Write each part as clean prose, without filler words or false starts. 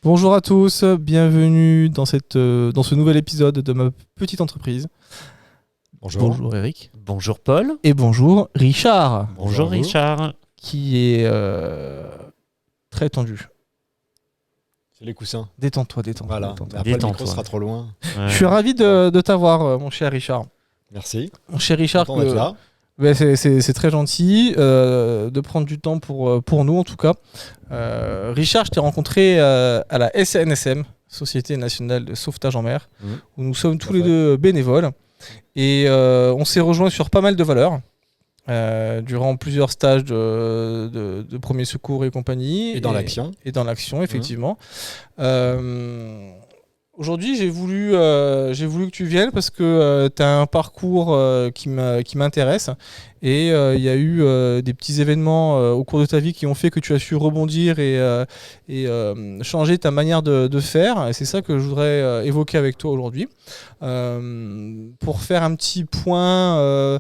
Bonjour à tous, bienvenue dans ce nouvel épisode de ma petite entreprise. Bonjour. Bonjour Eric. Bonjour Paul. Et bonjour Richard. Bonjour Richard. Qui est très tendu. C'est les coussins. Détends-toi. Voilà. Détends-toi. Après, le micro sera trop loin. Ouais. Je suis ravi de t'avoir, mon cher Richard. Merci. Mon cher Richard, Content d'être là. c'est très gentil de prendre du temps pour nous en tout cas. Richard, je t'ai rencontré à la SNSM, Société Nationale de Sauvetage en Mer, où nous sommes tous les deux bénévoles. Et on s'est rejoints sur pas mal de valeurs durant plusieurs stages de premiers secours et compagnie. Et dans l'action. Et dans l'action, effectivement. Aujourd'hui, j'ai voulu que tu viennes parce que tu as un parcours qui m'intéresse. Et il y a eu des petits événements au cours de ta vie qui ont fait que tu as su rebondir et changer ta manière de faire. Et c'est ça que je voudrais évoquer avec toi aujourd'hui. Pour faire un petit point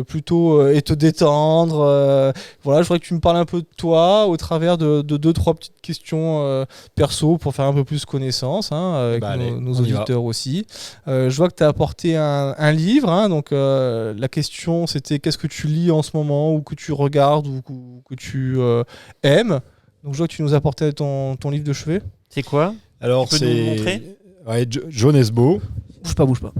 plutôt et te détendre. Voilà, je voudrais que tu me parles un peu de toi au travers de 2-3 petites questions perso pour faire un peu plus connaissance avec nos auditeurs aussi. Je vois que tu as apporté un livre. Donc la question c'était qu'est-ce que tu lis en ce moment ou que tu regardes ou que tu aimes. Donc je vois que tu nous as apporté ton livre de chevet. C'est quoi? Alors tu peux nous le montrer? John Esbo. Bouge pas.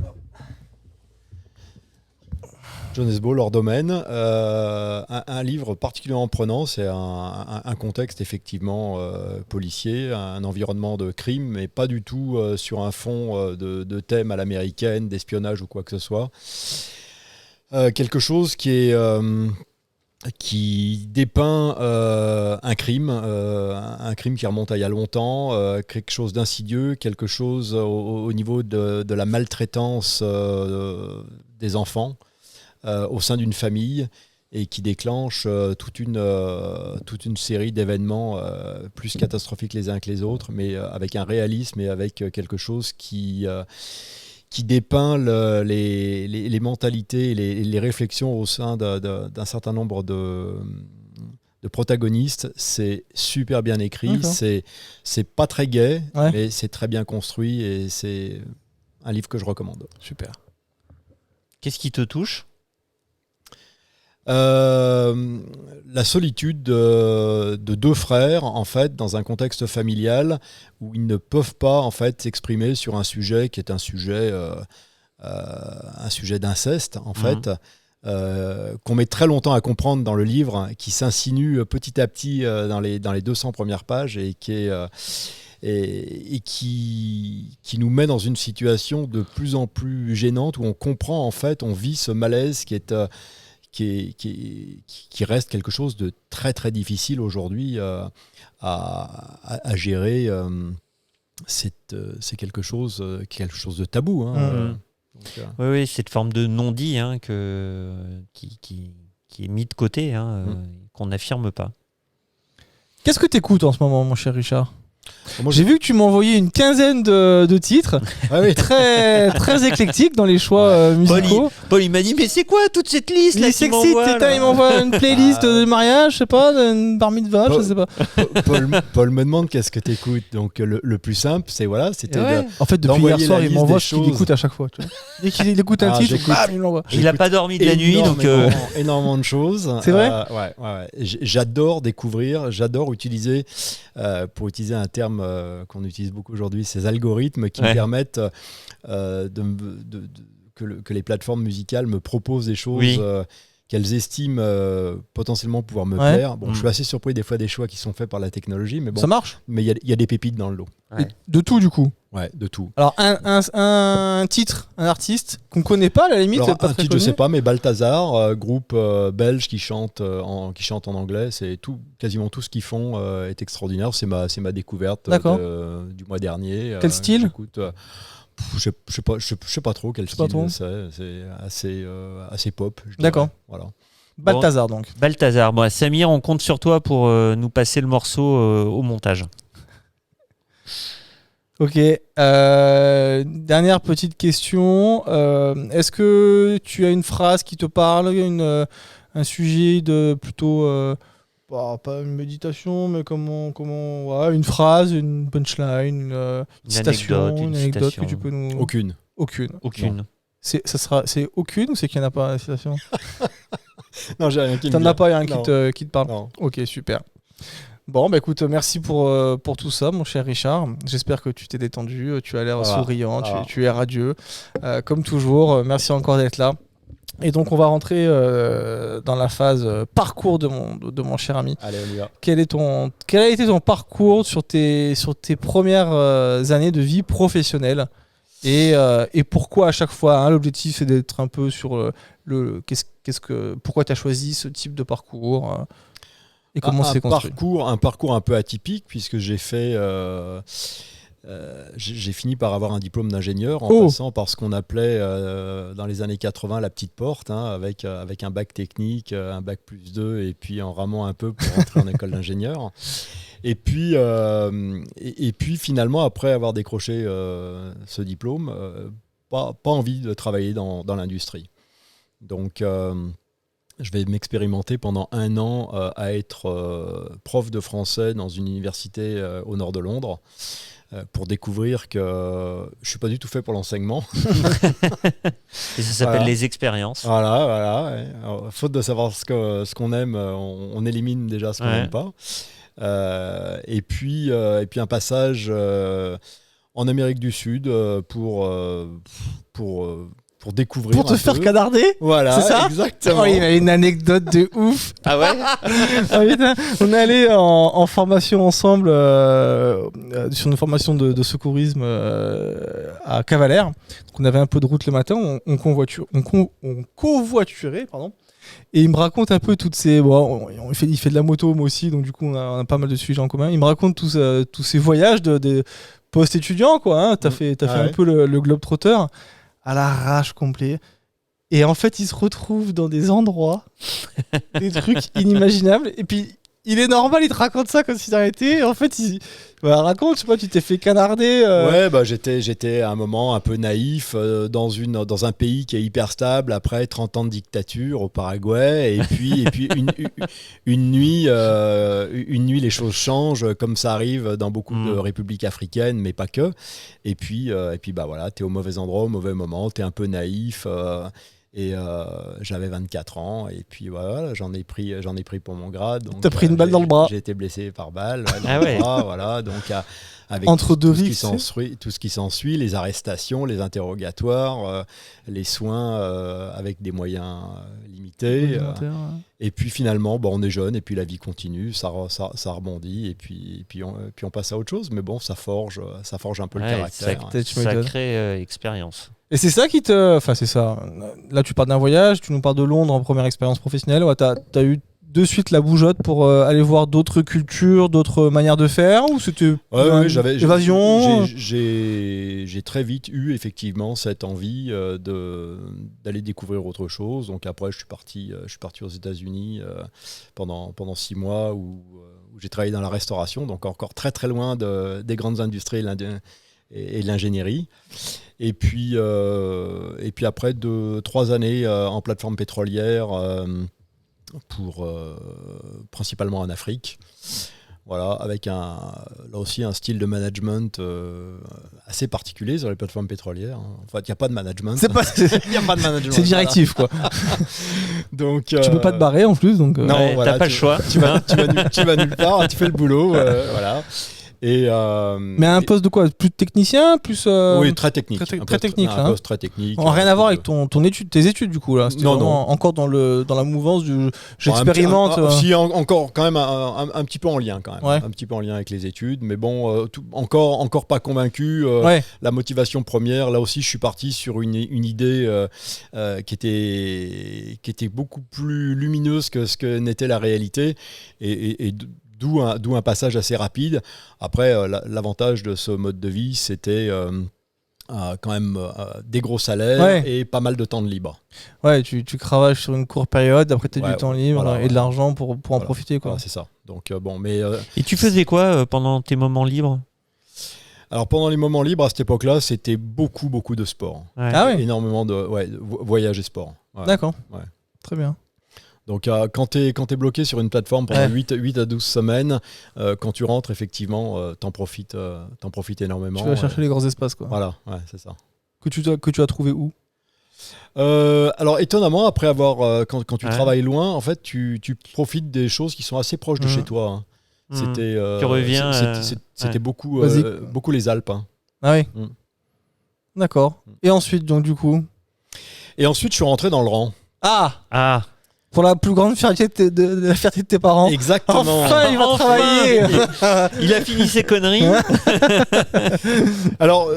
John Esbo, leur domaine. Un livre particulièrement prenant, c'est un contexte effectivement policier, un environnement de crime, mais pas du tout sur un fond de thème à l'américaine, d'espionnage ou quoi que ce soit. Quelque chose qui dépeint un crime qui remonte à il y a longtemps, quelque chose d'insidieux, quelque chose au niveau de la maltraitance des enfants au sein d'une famille et qui déclenche toute une série d'événements plus catastrophiques les uns que les autres, mais avec un réalisme et avec quelque chose qui dépeint les mentalités et les réflexions au sein d'un certain nombre de protagonistes. C'est super bien écrit, c'est pas très gai, mais c'est très bien construit et c'est un livre que je recommande. Super. Qu'est-ce qui te touche ? La solitude de deux frères en fait dans un contexte familial où ils ne peuvent pas en fait s'exprimer sur un sujet qui est un sujet d'inceste en fait qu'on met très longtemps à comprendre dans le livre, qui s'insinue petit à petit dans les 200 premières pages et qui nous met dans une situation de plus en plus gênante où on comprend en fait, on vit ce malaise qui reste quelque chose de très très difficile aujourd'hui à gérer. C'est quelque chose de tabou. Oui, cette forme de non-dit qui est mis de côté, qu'on n'affirme pas. Qu'est-ce que tu écoutes en ce moment, mon cher Richard ? J'ai vu que tu m'as envoyé une quinzaine de titres, très, très éclectiques dans les choix musicaux. Paul, il m'a dit, mais c'est quoi toute cette liste là qu'il m'envoie il m'envoie une playlist de mariage, je sais pas, d'une bar mitzvah, je sais pas. Paul me demande qu'est-ce que tu écoutes. Donc le plus simple, c'était en fait, depuis hier soir, il m'envoie ce qu'il écoute à chaque fois. Tu vois. Dès qu'il écoute un titre, il l'envoie. Il n'a pas dormi de la nuit, donc énormément de choses. C'est vrai. Ouais. J'adore découvrir, j'adore utiliser, pour utiliser un terme qu'on utilise beaucoup aujourd'hui, ces algorithmes qui me permettent que les plateformes musicales me proposent des choses qu'elles estiment potentiellement pouvoir me plaire. Bon, je suis assez surpris des fois des choix qui sont faits par la technologie, mais bon, ça marche. Mais il y a des pépites dans le lot. De tout du coup. Ouais, de tout. Alors un titre, un artiste qu'on connaît pas à la limite. Alors, pas un très titre, je connu. sais pas, mais Balthazar, groupe belge qui chante en anglais, c'est quasiment tout ce qu'ils font est extraordinaire. C'est ma découverte du mois dernier. Quel style ? J'écoute, je sais pas trop quel style c'est assez pop. D'accord. Voilà. Balthazar donc. Balthazar. Bon, Samir, on compte sur toi pour nous passer le morceau au montage. Ok. Dernière petite question. Est-ce que tu as une phrase qui te parle, un sujet de plutôt pas une méditation, mais une phrase, une punchline, une citation, une anecdote que tu peux nous... Aucune. C'est aucune ou c'est qu'il n'y en a pas la citation? Non, j'ai rien qui me T'en vient. as pas un qui te parle? Non. Ok, super. Bon, bah écoute, merci pour tout ça, mon cher Richard. J'espère que tu t'es détendu, tu as l'air souriant, tu es radieux. Comme toujours, merci encore d'être là. Et donc, on va rentrer dans la phase parcours de mon cher ami. Allez, on y va. Quel a été ton parcours sur tes premières années de vie professionnelle et pourquoi à chaque fois l'objectif c'est d'être un peu sur pourquoi tu as choisi ce type de parcours et comment c'est construit? Un parcours un peu atypique puisque j'ai fait... j'ai fini par avoir un diplôme d'ingénieur en passant par ce qu'on appelait dans les années 80 la petite porte, avec un bac technique, un bac plus 2 et puis en ramant un peu pour rentrer en école d'ingénieur. Et puis finalement, après avoir décroché ce diplôme, pas envie de travailler dans l'industrie. Donc je vais m'expérimenter pendant 1 an à être prof de français dans une université au nord de Londres. Pour découvrir que je ne suis pas du tout fait pour l'enseignement. Et ça s'appelle les expériences. Voilà. Alors, faute de savoir ce qu'on aime, on élimine déjà ce qu'on n'aime pas. Et puis un passage en Amérique du Sud pour découvrir. Pour te faire canarder. Voilà, c'est ça, exactement. Oh, il a une anecdote de ouf. Ah ouais. On est allé en formation ensemble sur une formation de secourisme à Cavalère. Donc on avait un peu de route le matin, on covoiturait, pardon. Et il me raconte un peu toutes ces... il fait de la moto, moi aussi, donc du coup on a pas mal de sujets en commun. Il me raconte tous ces voyages de post-étudiants, quoi. T'as fait un peu le globe-trotter à l'arrache complet. Et en fait, il se retrouve dans des endroits, des trucs inimaginables. Et puis, il est normal, il te raconte ça comme si ça été. Et en fait, raconte, je sais pas, tu t'es fait canarder. Ouais, j'étais à un moment un peu naïf dans un pays qui est hyper stable après 30 ans de dictature au Paraguay. Et puis une nuit, les choses changent comme ça arrive dans beaucoup de républiques africaines, mais pas que. Et puis voilà, t'es au mauvais endroit, au mauvais moment, t'es un peu naïf. Et j'avais 24 ans et puis voilà, j'en ai pris pour mon grade. T'as pris une balle dans le bras. J'ai été blessé par balle dans le bras, voilà. Donc avec entre deux tout ce qui s'ensuit, les arrestations, les interrogatoires, les soins avec des moyens limités. Et puis finalement, on est jeune et puis la vie continue, ça rebondit et puis on passe à autre chose. Mais bon, ça forge un peu le caractère. Sacrée expérience. Et c'est ça Enfin, c'est ça. Là, tu parles d'un voyage, tu nous parles de Londres en première expérience professionnelle. Ouais, t'as eu de suite la bougeotte pour aller voir d'autres cultures, d'autres manières de faire, ou c'était évasion? J'ai très vite eu effectivement cette envie d'aller découvrir autre chose. Donc après, je suis parti aux États-Unis pendant 6 mois où j'ai travaillé dans la restauration, donc encore très très loin des grandes industries et de l'ingénierie. Et puis après 3 années en plateforme pétrolière, principalement en Afrique. Voilà, avec là aussi un style de management assez particulier sur les plateformes pétrolières. En fait, il n'y a pas de management. Il n'y a pas de management. C'est directif, quoi. Donc, tu peux pas te barrer en plus. Donc, non, voilà, t'as pas le choix. Tu vas nulle part, tu fais le boulot. Voilà. Mais un poste de quoi? Plus technicien, plus oui, très technique. Très technique, un poste très technique. Rien à voir avec tes études du coup là. C'était non. Encore dans la mouvance du j'expérimente. Si, encore quand même un petit peu en lien quand même. Ouais. Un petit peu en lien avec les études, mais bon, encore pas convaincu. La motivation première, là aussi, je suis parti sur une idée qui était beaucoup plus lumineuse que ce que n'était la réalité et d'où un passage assez rapide. Après, l'avantage de ce mode de vie, c'était quand même des gros salaires et pas mal de temps de libre. Ouais, tu cravaches sur une courte période, après tu as du temps libre et de l'argent pour en profiter. Quoi. C'est ça. Donc, et tu faisais quoi pendant tes moments libres ? Alors pendant les moments libres, à cette époque-là, c'était beaucoup de sport. Ouais. Ah oui. Énormément de voyage et sport. Ouais. D'accord. Ouais. Très bien. Donc quand tu es bloqué sur une plateforme pendant 8 à 12 semaines, quand tu rentres, effectivement, t'en profites énormément. Tu vas chercher les grands espaces, quoi. Voilà, ouais, c'est ça. Que tu as trouvé où? Alors étonnamment, après avoir quand tu travailles loin, en fait, tu profites des choses qui sont assez proches de chez toi. Hein. C'était tu reviens. C'était beaucoup les Alpes. Hein. Ah oui. D'accord. Et ensuite, donc du coup. Et ensuite, je suis rentré dans le rang. Ah. Pour la plus grande fierté de la fierté de tes parents. Exactement. Enfin, il va travailler. Il a fini ses conneries. Alors,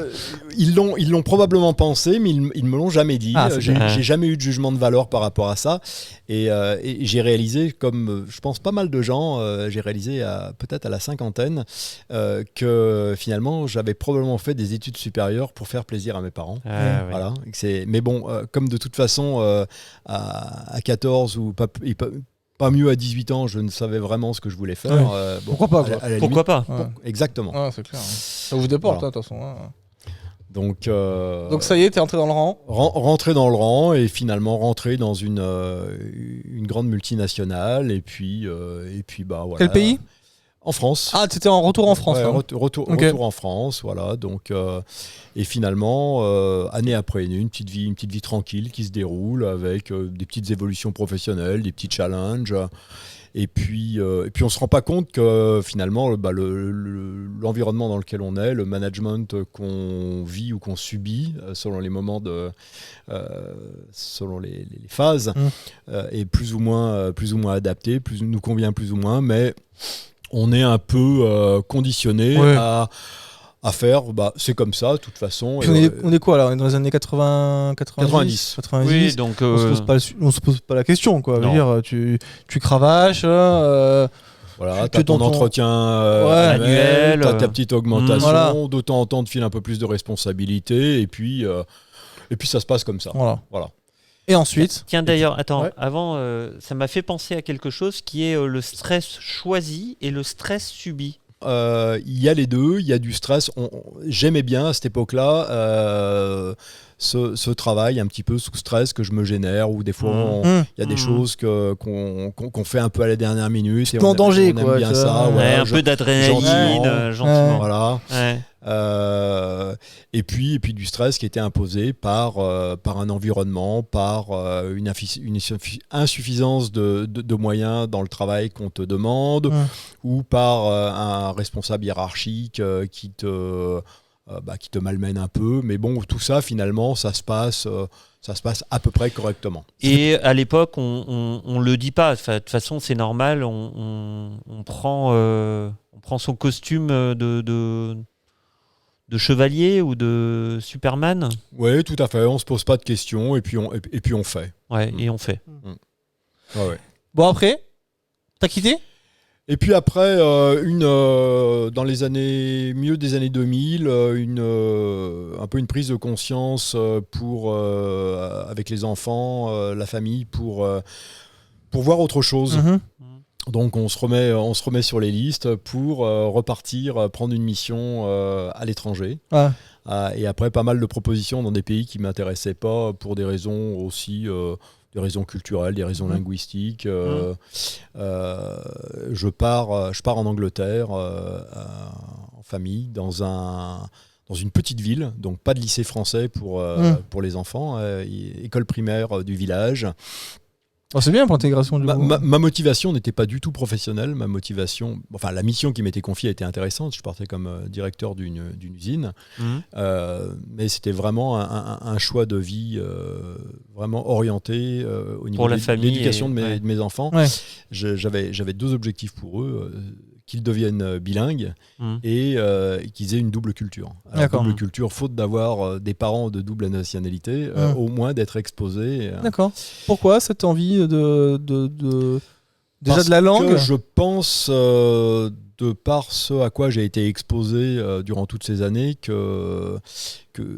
ils l'ont probablement pensé, mais ils me l'ont jamais dit. J'ai jamais eu de jugement de valeur par rapport à ça. Et j'ai réalisé, comme je pense pas mal de gens, j'ai réalisé peut-être à la cinquantaine que finalement, j'avais probablement fait des études supérieures pour faire plaisir à mes parents. Voilà. Mais bon, comme de toute façon, à 14 ou pas mieux à 18 ans, je ne savais vraiment ce que je voulais faire. Pourquoi pas, quoi. Pourquoi pas. Exactement. Ouais, c'est clair. Ça vous déporte, de toute façon. Donc ça y est, t'es entré dans le rang. Rentré dans le rang et finalement rentré dans une grande multinationale et puis voilà. Quel pays ? En France. Ah, t'étais en retour en France. Retour en France, voilà. Donc et finalement année après année, une petite vie tranquille qui se déroule avec des petites évolutions professionnelles, des petits challenges. Et puis on se rend pas compte que finalement l'environnement dans lequel on est, le management qu'on vit ou qu'on subit selon les moments selon les phases, est plus ou moins adapté, nous convient plus ou moins, mais on est un peu conditionné à faire, c'est comme ça, de toute façon. On est quoi là ? On est dans les années 90. Oui, donc on se pose pas la question, quoi. Je veux dire, tu cravaches. Voilà, tu as ton entretien annuel, tu as ta petite augmentation, de temps en temps, tu files un peu plus de responsabilité, et puis ça se passe comme ça. Voilà. Et ensuite. Tiens, d'ailleurs, attends, avant, ça m'a fait penser à quelque chose qui est le stress choisi et le stress subi. Il y a les deux, il y a du stress. J'aimais bien à cette époque-là ce travail un petit peu sous stress que je me génère, où des fois il y a des choses qu'on fait un peu à la dernière minute. Et en danger, on aime bien ça. Un peu d'adrénaline, gentiment. Voilà. Et puis du stress qui était imposé par un environnement, par une insuffisance de moyens dans le travail qu'on te demande, ou par un responsable hiérarchique qui te malmène un peu. Mais bon, tout ça, finalement, ça se passe à peu près correctement. Et à l'époque, on le dit pas. De toute façon, c'est normal. On prend son costume de chevalier ou de Superman. Oui, tout à fait. On se pose pas de questions et puis on fait. Et on fait. Ouais. Bon, après, t'as quitté ? Et puis après, dans les milieu des années 2000, un peu une prise de conscience avec les enfants, la famille, pour voir autre chose. Donc on se remet sur les listes pour repartir, prendre une mission à l'étranger. Et après, pas mal de propositions dans des pays qui ne m'intéressaient pas pour des raisons aussi... des raisons culturelles, des raisons linguistiques. Je pars en Angleterre en famille dans une petite ville, donc pas de lycée français pour les enfants, école primaire du village. C'est bien pour l'intégration du ma motivation n'était pas du tout professionnelle. La mission qui m'était confiée était intéressante. Je partais comme directeur d'une usine, mais c'était vraiment un choix de vie vraiment orienté au niveau de l'éducation de mes enfants. J'avais deux objectifs pour eux. Qu'ils deviennent bilingues et qu'ils aient une double culture. Alors, double culture, faute d'avoir des parents de double nationalité, au moins d'être exposés. D'accord. Pourquoi cette envie déjà de la langue ? Parce que je pense, de par ce à quoi j'ai été exposé durant toutes ces années, que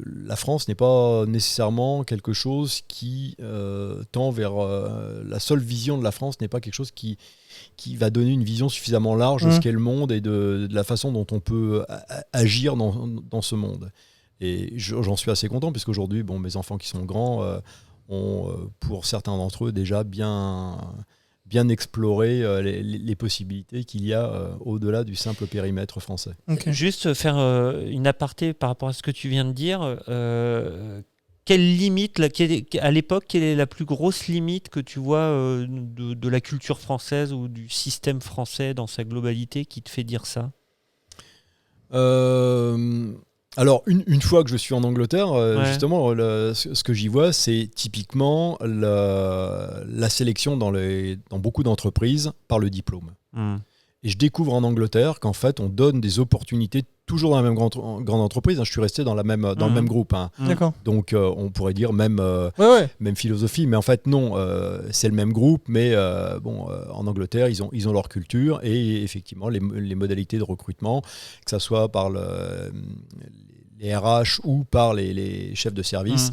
la France n'est pas nécessairement quelque chose qui tend vers... la seule vision de la France n'est pas quelque chose qui va donner une vision suffisamment large de ce qu'est le monde et de la façon dont on peut agir dans ce monde. Et j'en suis assez content, puisqu'aujourd'hui, mes enfants qui sont grands ont, pour certains d'entre eux, déjà bien bien explorer les possibilités qu'il y a au-delà du simple périmètre français. Okay. Juste faire une aparté par rapport à ce que tu viens de dire. Quelle limite, à l'époque, quelle est la plus grosse limite que tu vois de la culture française ou du système français dans sa globalité qui te fait dire ça ? Alors, une fois que je suis en Angleterre, justement, ce que j'y vois, c'est typiquement la sélection dans beaucoup d'entreprises par le diplôme. Et je découvre en Angleterre qu'en fait, on donne des opportunités toujours dans la même grande entreprise. Je suis resté dans le même groupe. D'accord. Donc, on pourrait dire même philosophie. Mais en fait, non, c'est le même groupe. Mais en Angleterre, ils ont leur culture. Et effectivement, les modalités de recrutement, que ce soit par les RH ou par les chefs de service,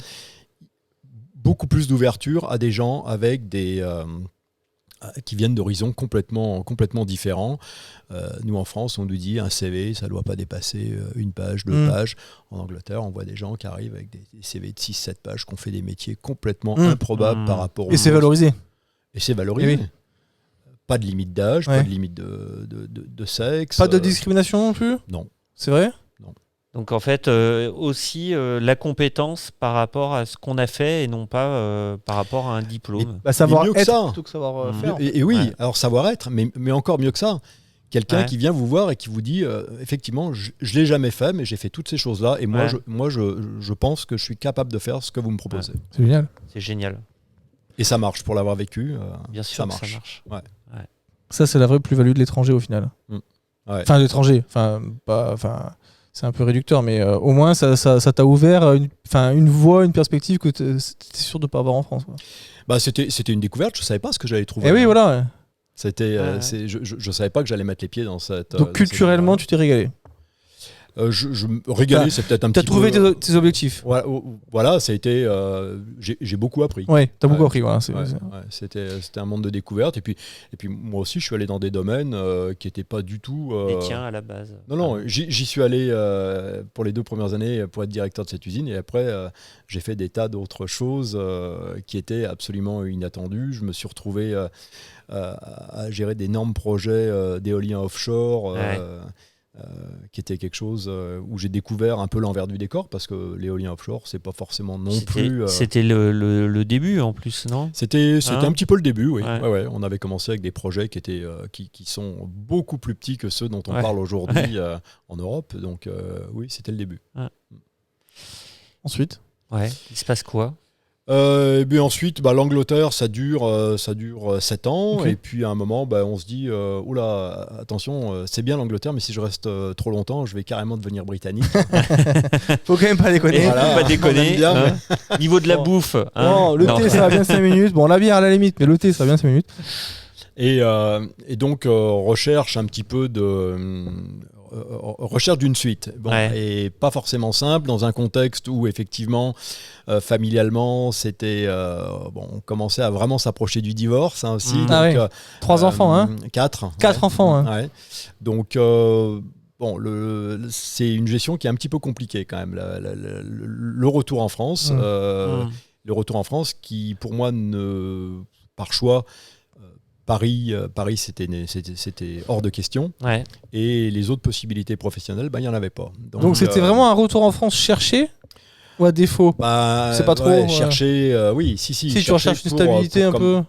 beaucoup plus d'ouverture à des gens avec qui viennent d'horizons complètement différents. Nous, en France, on nous dit un CV, ça ne doit pas dépasser une page, 2 pages. En Angleterre, on voit des gens qui arrivent avec des CV de 6-7 pages, qui ont fait des métiers complètement improbables par rapport aux Et c'est valorisé. Et c'est valorisé. Et oui. Pas de limite d'âge, pas de limite de sexe. Pas de discrimination non plus ? Non. C'est vrai ? Donc en fait, aussi la compétence par rapport à ce qu'on a fait et non pas par rapport à un diplôme. Savoir mieux que être ça. plutôt que savoir faire. Et oui, alors savoir-être, mais encore mieux que ça. Quelqu'un qui vient vous voir et qui vous dit, effectivement, je ne l'ai jamais fait, mais j'ai fait toutes ces choses-là. Et moi, je pense que je suis capable de faire ce que vous me proposez. Ouais. C'est génial. C'est génial. Et ça marche, pour l'avoir vécu. Bien sûr, ça marche. Ouais. Ça, c'est la vraie plus-value de l'étranger au final. Enfin, l'étranger. C'est un peu réducteur, mais au moins ça t'a ouvert une voie, une perspective que t'es sûr de ne pas avoir en France. Quoi. C'était une découverte, je ne savais pas ce que j'allais trouver. Et oui, voilà. Ouais. Je ne savais pas que j'allais mettre les pieds dans cette... Donc culturellement, tu t'es régalé. Je me régalais, c'est peut-être un petit peu... Tu as trouvé tes objectifs. Voilà, ça a été... j'ai beaucoup appris. Oui, tu as beaucoup appris. Voilà, c'était un monde de découverte. Et puis moi aussi, je suis allé dans des domaines qui n'étaient pas du tout... Les tiens à la base. Non, j'y suis allé pour les 2 premières années pour être directeur de cette usine. Et après, j'ai fait des tas d'autres choses qui étaient absolument inattendues. Je me suis retrouvé à gérer d'énormes projets d'éolien offshore. Qui était quelque chose où j'ai découvert un peu l'envers du décor, parce que l'éolien offshore, c'est pas forcément plus... C'était le début en plus, non ? C'était un petit peu le début, oui. Ouais. On avait commencé avec des projets qui sont beaucoup plus petits que ceux dont on parle aujourd'hui en Europe, donc oui, c'était le début. Ensuite ? Il se passe quoi ? Et bien ensuite, l'Angleterre, ça dure 7 ans. Okay. Et puis à un moment, on se dit oula, attention, c'est bien l'Angleterre, mais si je reste trop longtemps, je vais carrément devenir britannique. Faut quand même pas déconner. Faut pas déconner. Bien, niveau de la bouffe. Le thé, ça va bien 5 minutes. Bon, la bière à la limite, mais le thé, ça va bien 5 minutes. Et donc, recherche un petit peu recherche d'une suite. Et pas forcément simple, dans un contexte où effectivement, familialement, c'était on commençait à vraiment s'approcher du divorce aussi. Donc, 3 enfants, 4. 4 enfants. Ouais. Donc c'est une gestion qui est un petit peu compliquée quand même. Le retour en France, le retour en France qui pour moi par choix. Paris, c'était hors de question. Et les autres possibilités professionnelles, il n'y en avait pas. Donc c'était vraiment un retour en France cherché ou à défaut ? C'est pas trop chercher, oui, si. Si tu recherches une stabilité un peu.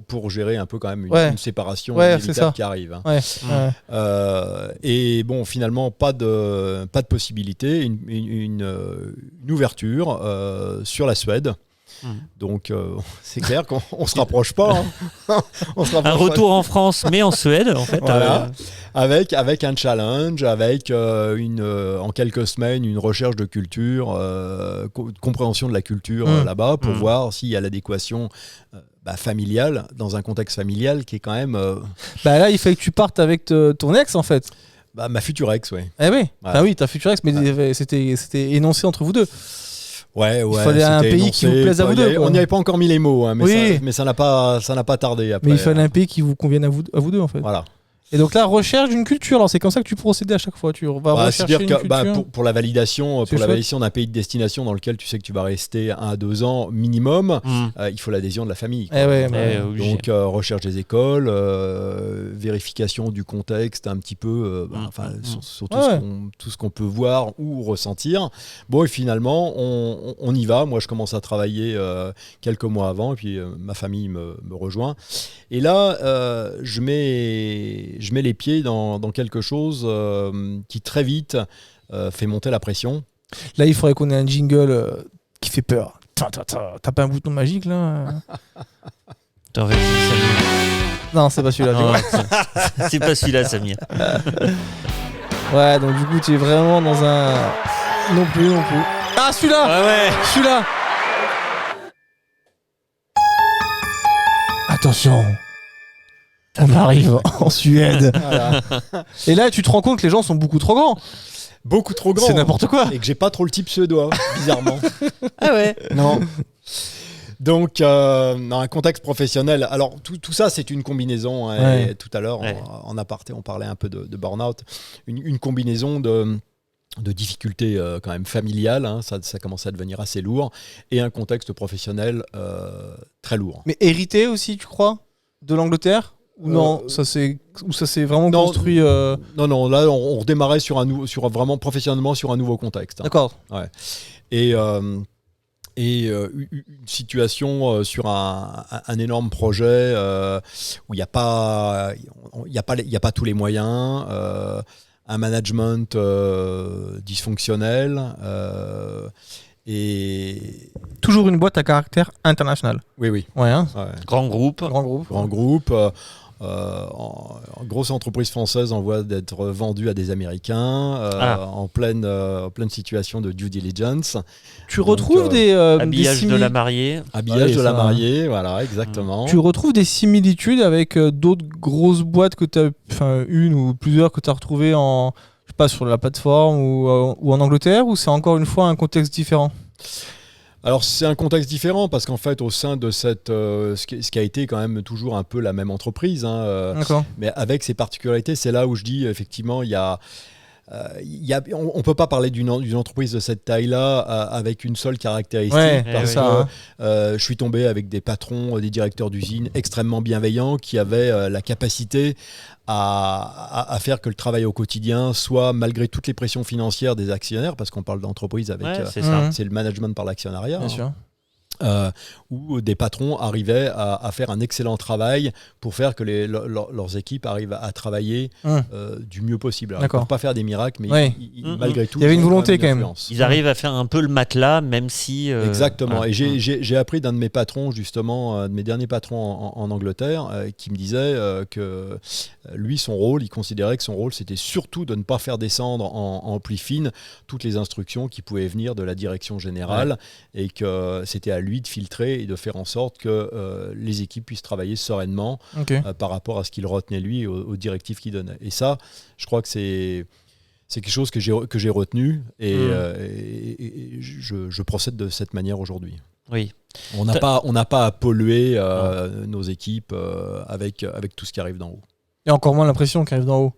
Pour gérer un peu quand même une séparation inévitable qui arrive. Et bon, finalement, pas de possibilité, une ouverture sur la Suède. Donc c'est clair qu'on se rapproche pas. Un retour en France, mais en Suède, en fait. Voilà. Avec un challenge, avec en quelques semaines une recherche de culture, compréhension de la culture là-bas, pour voir s'il y a l'adéquation familiale, dans un contexte familial qui est quand même... Là, il fallait que tu partes avec ton ex, en fait. Ma future ex, oui. Eh oui, oui, ta future ex, mais c'était énoncé entre vous deux. Ouais, il fallait un pays qui vous plaise à vous deux. On n'y avait pas encore mis les mots, mais ça n'a pas tardé après. Mais il fallait un pays qui vous convienne à vous deux, en fait. Voilà. Et donc là, recherche d'une culture. Alors c'est comme ça que tu procèdes à chaque fois. Tu vas rechercher une culture. Pour la validation, d'un pays de destination dans lequel tu sais que tu vas rester 1 à 2 ans minimum, il faut l'adhésion de la famille. Donc recherche des écoles, vérification du contexte un petit peu, sur tout ce qu'on peut voir ou ressentir. Bon, et finalement, on y va. Moi, je commence à travailler quelques mois avant, et puis ma famille me rejoint. Et là, je mets les pieds dans quelque chose qui très vite fait monter la pression. Là, il faudrait qu'on ait un jingle qui fait peur. T'as pas un bouton magique là? T'aurais dit Samir. Non, c'est pas celui-là. Non, c'est pas celui-là, Samir. Ouais, donc du coup, tu es vraiment dans un... Non plus. Ah, celui-là! Ah ouais. Celui-là! Attention! On arrive en Suède. Voilà. Et là, tu te rends compte que les gens sont beaucoup trop grands. Beaucoup trop grand. C'est n'importe quoi. Et que j'ai pas trop le type suédois, bizarrement. Ah ouais. Non. Donc, dans un contexte professionnel, alors tout ça, c'est une combinaison. Et tout à l'heure, en aparté, on parlait un peu de burn-out. Une combinaison de difficultés quand même familiales, ça commençait à devenir assez lourd, et un contexte professionnel très lourd. Mais hérité aussi, tu crois, de l'Angleterre? Ou non, ça s'est vraiment construit. Non, là on redémarrait vraiment professionnellement sur un nouveau contexte. D'accord. Ouais. Et une situation sur un énorme projet où il n'y a pas tous les moyens, un management dysfonctionnel. Et toujours une boîte à caractère international. Oui. Ouais. Ouais. Grand groupe. En grosse entreprise française en voie d'être vendue à des Américains, en pleine situation de due diligence. Tu retrouves habillage de la mariée. Habillage de la mariée, voilà, exactement. Tu retrouves des similitudes avec d'autres grosses boîtes que tu as, enfin une ou plusieurs que tu as retrouvées sur la plateforme ou en Angleterre, ou c'est encore une fois un contexte différent? Alors c'est un contexte différent parce qu'en fait au sein de ce qui a été quand même toujours un peu la même entreprise, mais avec ses particularités, c'est là où je dis effectivement on peut pas parler d'une entreprise de cette taille-là avec une seule caractéristique, parce que je suis tombé avec des patrons, des directeurs d'usine extrêmement bienveillants qui avaient la capacité à faire que le travail au quotidien soit, malgré toutes les pressions financières des actionnaires, parce qu'on parle d'entreprise avec c'est le management par l'actionnariat. Bien sûr. Où des patrons arrivaient à faire un excellent travail pour faire que leurs équipes arrivent à travailler du mieux possible. Alors, ils ne peuvent pas faire des miracles, mais malgré tout, il y avait une volonté quand même. Ils arrivent à faire un peu le matelas, même si... Exactement. Et j'ai appris d'un de mes patrons, justement, de mes derniers patrons en Angleterre, qui me disait que lui, son rôle, il considérait que son rôle, c'était surtout de ne pas faire descendre en pli fine toutes les instructions qui pouvaient venir de la direction générale, et que c'était à lui de filtrer et de faire en sorte que les équipes puissent travailler sereinement par rapport à ce qu'il retenait lui, aux directives qu'il donnait. Et ça, je crois que c'est quelque chose que j'ai retenu, et je procède de cette manière aujourd'hui. Oui. On n'a pas à polluer nos équipes avec tout ce qui arrive d'en haut. Et encore moins l'impression qui arrive d'en haut.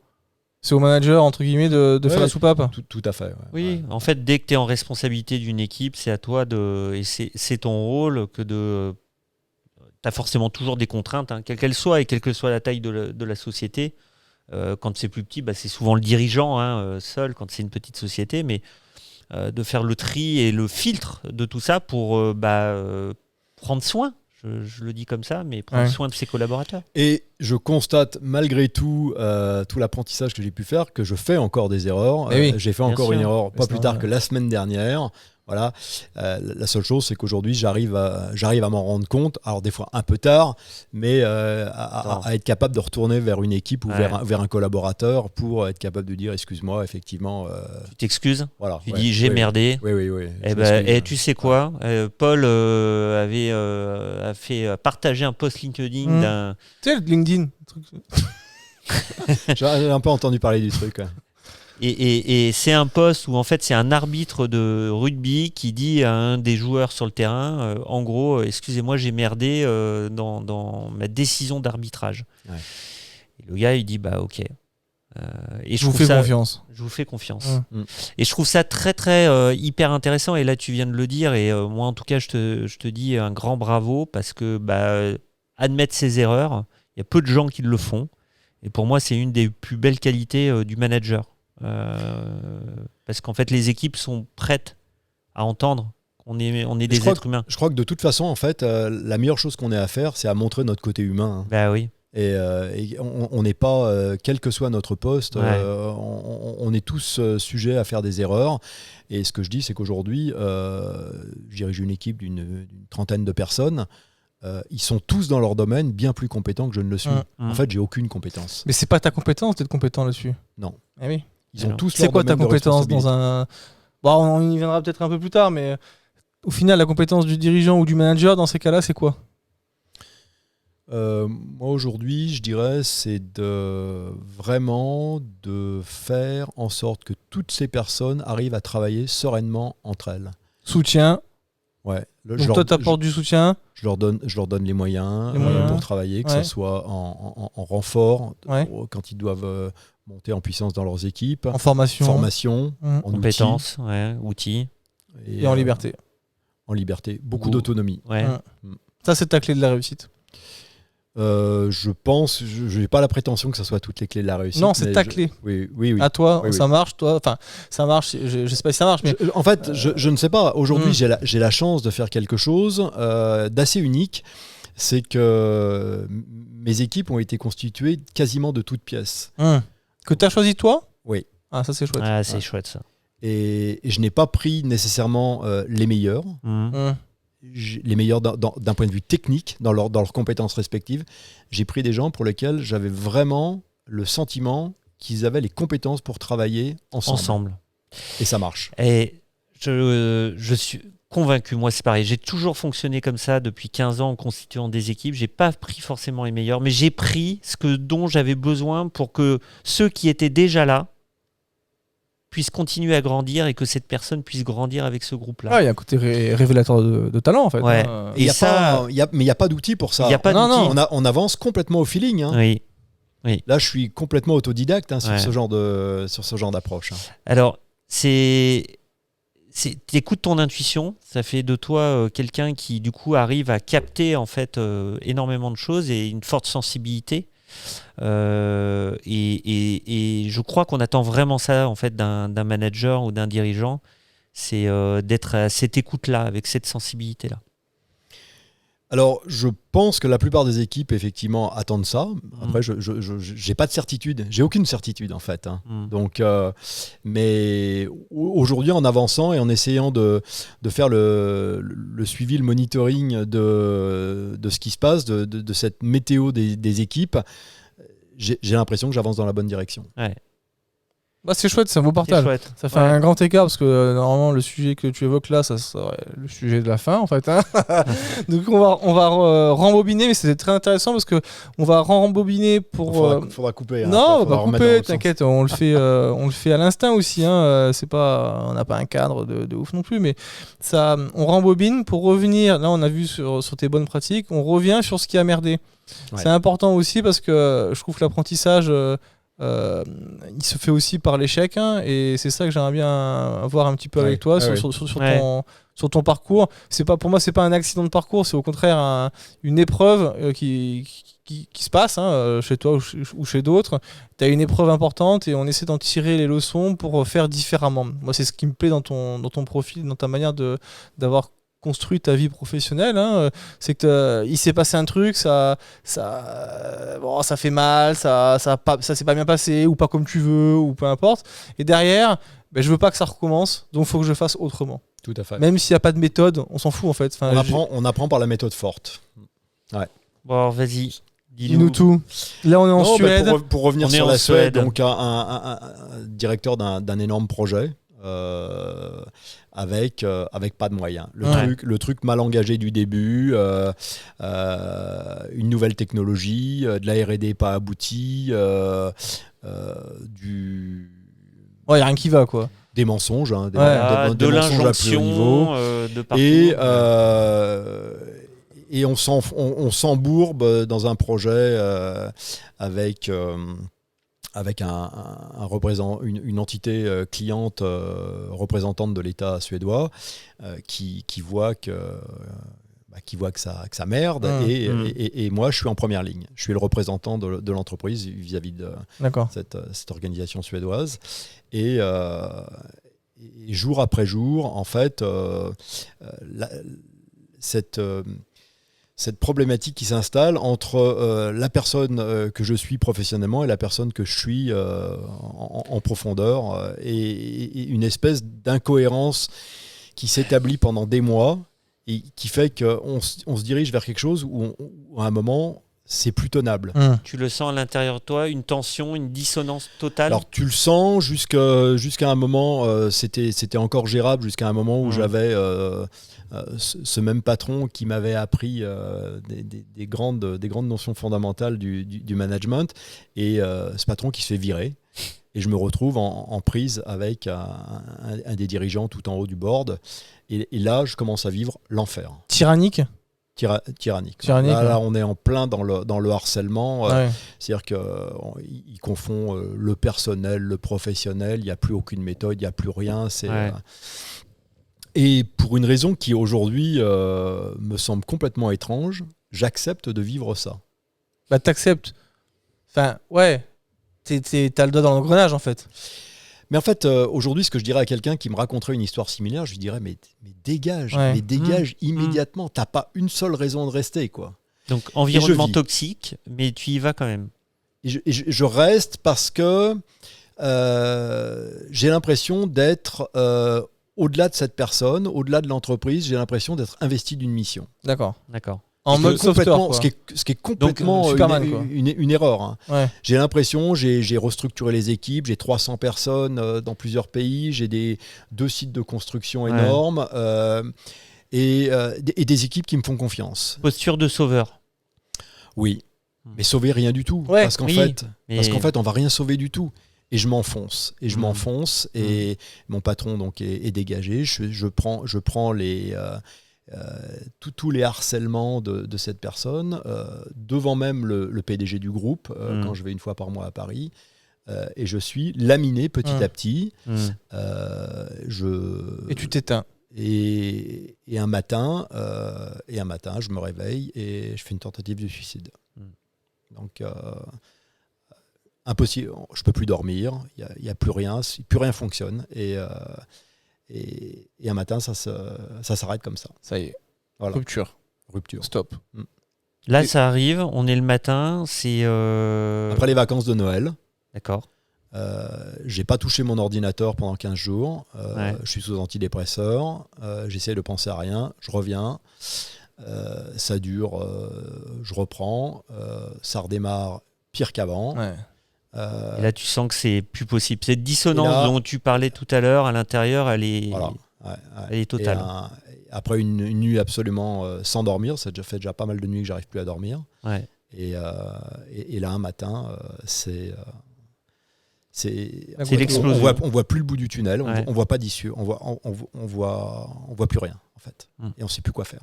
C'est au manager, entre guillemets, de faire la soupape. Tout à fait. Oui, en fait, dès que tu es en responsabilité d'une équipe, c'est à toi et c'est ton rôle que tu as forcément toujours des contraintes, quelles qu'elles soient, et quelle que soit la taille de la société. Quand c'est plus petit, c'est souvent le dirigeant seul, quand c'est une petite société, mais de faire le tri et le filtre de tout ça pour prendre soin. Je le dis comme ça, mais prendre soin de ses collaborateurs. Et je constate malgré tout l'apprentissage que j'ai pu faire, que je fais encore des erreurs. J'ai fait encore une erreur pas plus tard que la semaine dernière. Voilà. La seule chose, c'est qu'aujourd'hui, j'arrive à m'en rendre compte, alors des fois un peu tard, mais à être capable de retourner vers une équipe ou vers un collaborateur pour être capable de dire, excuse-moi, effectivement... Tu t'excuses, voilà, tu dis, j'ai merdé. Oui. Et tu sais quoi, Paul a fait partager un post LinkedIn d'un... Tu sais, le LinkedIn. J'ai un peu entendu parler du truc. Et c'est un poste où en fait c'est un arbitre de rugby qui dit à un des joueurs sur le terrain, en gros, excusez-moi, j'ai merdé dans ma décision d'arbitrage. Et le gars, il dit bah ok. Et Je vous fais confiance. Je vous fais confiance. Ouais. Et je trouve ça très très hyper intéressant. Et là, tu viens de le dire. Et moi, en tout cas, je te dis un grand bravo parce que admettre ses erreurs, il y a peu de gens qui le font. Et pour moi, c'est une des plus belles qualités du manager. Parce qu'en fait, les équipes sont prêtes à entendre qu'on est des êtres humains. Je crois que de toute façon, en fait, la meilleure chose qu'on ait à faire, c'est à montrer notre côté humain. Bah oui. Et on n'est pas, quel que soit notre poste, Ouais. on est tous sujets à faire des erreurs. Et ce que je dis, c'est qu'aujourd'hui, je dirige une équipe d'une trentaine de personnes. Ils sont tous dans leur domaine bien plus compétents que je ne le suis. En fait, j'ai aucune compétence. Mais c'est pas ta compétence d'être compétent là-dessus. Non. Eh oui. Ils ont Alors, tous C'est leur quoi ta domaine de compétence dans responsabilité. un. Bon, on y viendra peut-être un peu plus tard, mais au final, la compétence du dirigeant ou du manager dans ces cas-là, c'est quoi? Moi aujourd'hui, je dirais, c'est vraiment de faire en sorte que toutes ces personnes arrivent à travailler sereinement entre elles. Soutien. Ouais. Donc toi, t'apportes du soutien. Je leur donne les moyens, Les moyens. pour travailler, que Ouais. ce soit en renfort, Ouais. quand ils doivent monter en puissance dans leurs équipes, En formation. formation, Mhm. en Compétences, ouais, outils. outils Et en liberté. En liberté. Beaucoup Ou- d'autonomie. Ouais. Mhm. Ça, c'est ta clé de la réussite. Je pense, je n'ai pas la prétention que ce soit toutes les clés de la réussite. Non, c'est mais ta clé. Oui. À toi, Oui, ça oui. marche, toi. Enfin, ça marche. Je sais pas si ça marche, mais En fait, je ne sais pas. Aujourd'hui, Mm. j'ai la chance de faire quelque chose d'assez unique. C'est que mes équipes ont été constituées quasiment de toutes pièces. Que tu as choisi toi. Oui. Ah, ça c'est chouette. Ah, c'est Ouais. chouette ça. Et je n'ai pas pris nécessairement les meilleurs. Mhm. Les meilleurs d'un point de vue technique, dans leurs compétences respectives. J'ai pris des gens pour lesquels j'avais vraiment le sentiment qu'ils avaient les compétences pour travailler ensemble. Et ça marche. Et je suis convaincu, moi c'est pareil, j'ai toujours fonctionné comme ça depuis 15 ans en constituant des équipes, j'ai pas pris forcément les meilleurs, mais j'ai pris dont j'avais besoin pour que ceux qui étaient déjà là puissent continuer à grandir et que cette personne puisse grandir avec ce groupe-là. Il y a un côté révélateur de talent en fait. Ouais. Mais Et ça, mais il n'y a pas d'outil pour ça. il n'y a pas Non, d'outil. non. On avance complètement au feeling. Hein. Oui. Là, je suis complètement autodidacte sur Ouais. ce genre d'approche. Hein. Alors, t'écoutes ton intuition, ça fait de toi quelqu'un qui du coup arrive à capter en fait énormément de choses et une forte sensibilité. Et je crois qu'on attend vraiment ça en fait d'un manager ou d'un dirigeant, c'est d'être à cette écoute-là, avec cette sensibilité-là. Alors, je pense que la plupart des équipes, effectivement, attendent ça. Après, je n'ai pas de certitude. J'ai aucune certitude, en fait. Hein. Donc, mais aujourd'hui, en avançant et en essayant de faire le suivi, le monitoring de ce qui se passe, de cette météo des équipes, j'ai l'impression que j'avance dans la bonne direction. Ouais. Bah, c'est chouette, c'est un beau C'est partage. chouette. Ça fait Ouais. un grand écart parce que normalement le sujet que tu évoques là, ça serait le sujet de la fin en fait. Hein. Donc on va rembobiner, mais c'était très intéressant parce que on va rembobiner pour. Faudra couper. Hein, Non, après, on va faudra pas remettre dans couper, l'autre sens. t'inquiète, on le fait à l'instinct aussi. Hein. C'est pas, on n'a pas un cadre de ouf non plus, mais ça, on rembobine pour revenir. Là, on a vu sur tes bonnes pratiques, on revient sur ce qui a merdé. Ouais. C'est important aussi parce que je trouve que l'apprentissage. Il se fait aussi par l'échec hein, et c'est ça que j'aimerais bien voir un petit peu avec toi sur ton parcours. C'est pas, pour moi c'est pas un accident de parcours, c'est au contraire une épreuve qui se passe hein, chez toi ou chez d'autres. Tu as une épreuve importante et on essaie d'en tirer les leçons pour faire différemment. Moi c'est ce qui me plaît dans ton profil, dans ta manière d'avoir construit ta vie professionnelle, hein, c'est que il s'est passé un truc, ça fait mal, ça s'est pas bien passé ou pas comme tu veux ou peu importe. Et derrière, je veux pas que ça recommence, donc faut que je fasse autrement. Tout à fait. Même s'il y a pas de méthode, on s'en fout en fait. Enfin, On apprend par la méthode forte. Ouais. Bon, alors, vas-y. Dis-nous tout. Là, on est en Suède. Pour revenir On est sur en la Suède, Suède. donc un directeur d'un énorme projet avec pas de moyens. Le truc mal engagé du début, une nouvelle technologie, de la R&D pas aboutie, Ouais, y a rien qui va quoi. des mensonges, De des mensonges à plus haut niveau. l'injonction de partout. et on s'embourbe dans un projet avec une entité cliente représentante de l'État suédois qui voit que ça merde et moi je suis en première ligne. Je suis le représentant de l'entreprise vis-à-vis de cette organisation suédoise et jour après jour en fait cette problématique qui s'installe entre la personne que je suis professionnellement et la personne que je suis en profondeur et une espèce d'incohérence qui s'établit pendant des mois et qui fait qu'on se dirige vers quelque chose où à un moment c'est plus tenable. Tu le sens à l'intérieur de toi, une tension, une dissonance totale. Alors tu le sens jusqu'à un moment, c'était encore gérable jusqu'à un moment où j'avais ce même patron qui m'avait appris des grandes notions fondamentales du management et ce patron qui se fait virer. Et je me retrouve en prise avec un des dirigeants tout en haut du board. Et là, je commence à vivre l'enfer. Tyrannique ? Tyrannique. Là, on est en plein dans le harcèlement. C'est-à-dire qu'il confond le personnel, le professionnel. Il n'y a plus aucune méthode, il n'y a plus rien. Et pour une raison qui aujourd'hui me semble complètement étrange, j'accepte de vivre ça. Bah t'acceptes. Enfin, ouais. T'as le doigt dans l'engrenage en fait. Mais en fait, aujourd'hui, ce que je dirais à quelqu'un qui me raconterait une histoire similaire, je lui dirais mais dégage, immédiatement. T'as pas une seule raison de rester, quoi. Donc environnement toxique, mais tu y vas quand même. Et je reste parce que j'ai l'impression d'être au-delà de cette personne, au-delà de l'entreprise, j'ai l'impression d'être investi d'une mission. D'accord. En mode software, quoi. Ce qui est complètement une erreur. Hein. Ouais. J'ai l'impression, j'ai restructuré les équipes, j'ai 300 personnes dans plusieurs pays, j'ai 2 sites de construction énormes et des équipes qui me font confiance. Posture de sauveur. Oui, mais sauver rien du tout. Ouais, parce qu'en fait, on va rien sauver du tout. Et je m'enfonce. Et mon patron donc est dégagé. Je prends les... tous les harcèlements de cette personne devant même le PDG du groupe quand je vais une fois par mois à Paris et je suis laminé petit à petit et tu t'éteins et un matin je me réveille et je fais une tentative de suicide donc impossible, je peux plus dormir, il y a plus rien fonctionne et un matin, ça s'arrête comme ça. Ça y est. Voilà. Rupture. Stop. Là, ça arrive, on est le matin, c'est... Après les vacances de Noël. D'accord. J'ai pas touché mon ordinateur pendant 15 jours. Je suis sous antidépresseur. J'essaie de penser à rien. Je reviens. Ça dure. Je reprends. Ça redémarre pire qu'avant. Ouais. Et là, tu sens que c'est plus possible. Cette dissonance dont tu parlais tout à l'heure, à l'intérieur, elle est, elle est totale. Après une nuit absolument sans dormir, ça fait déjà pas mal de nuits que j'arrive plus à dormir. Ouais. Et là, un matin, c'est l'explosion. On voit plus le bout du tunnel, on voit pas d'issue, on voit plus rien en fait, et on sait plus quoi faire.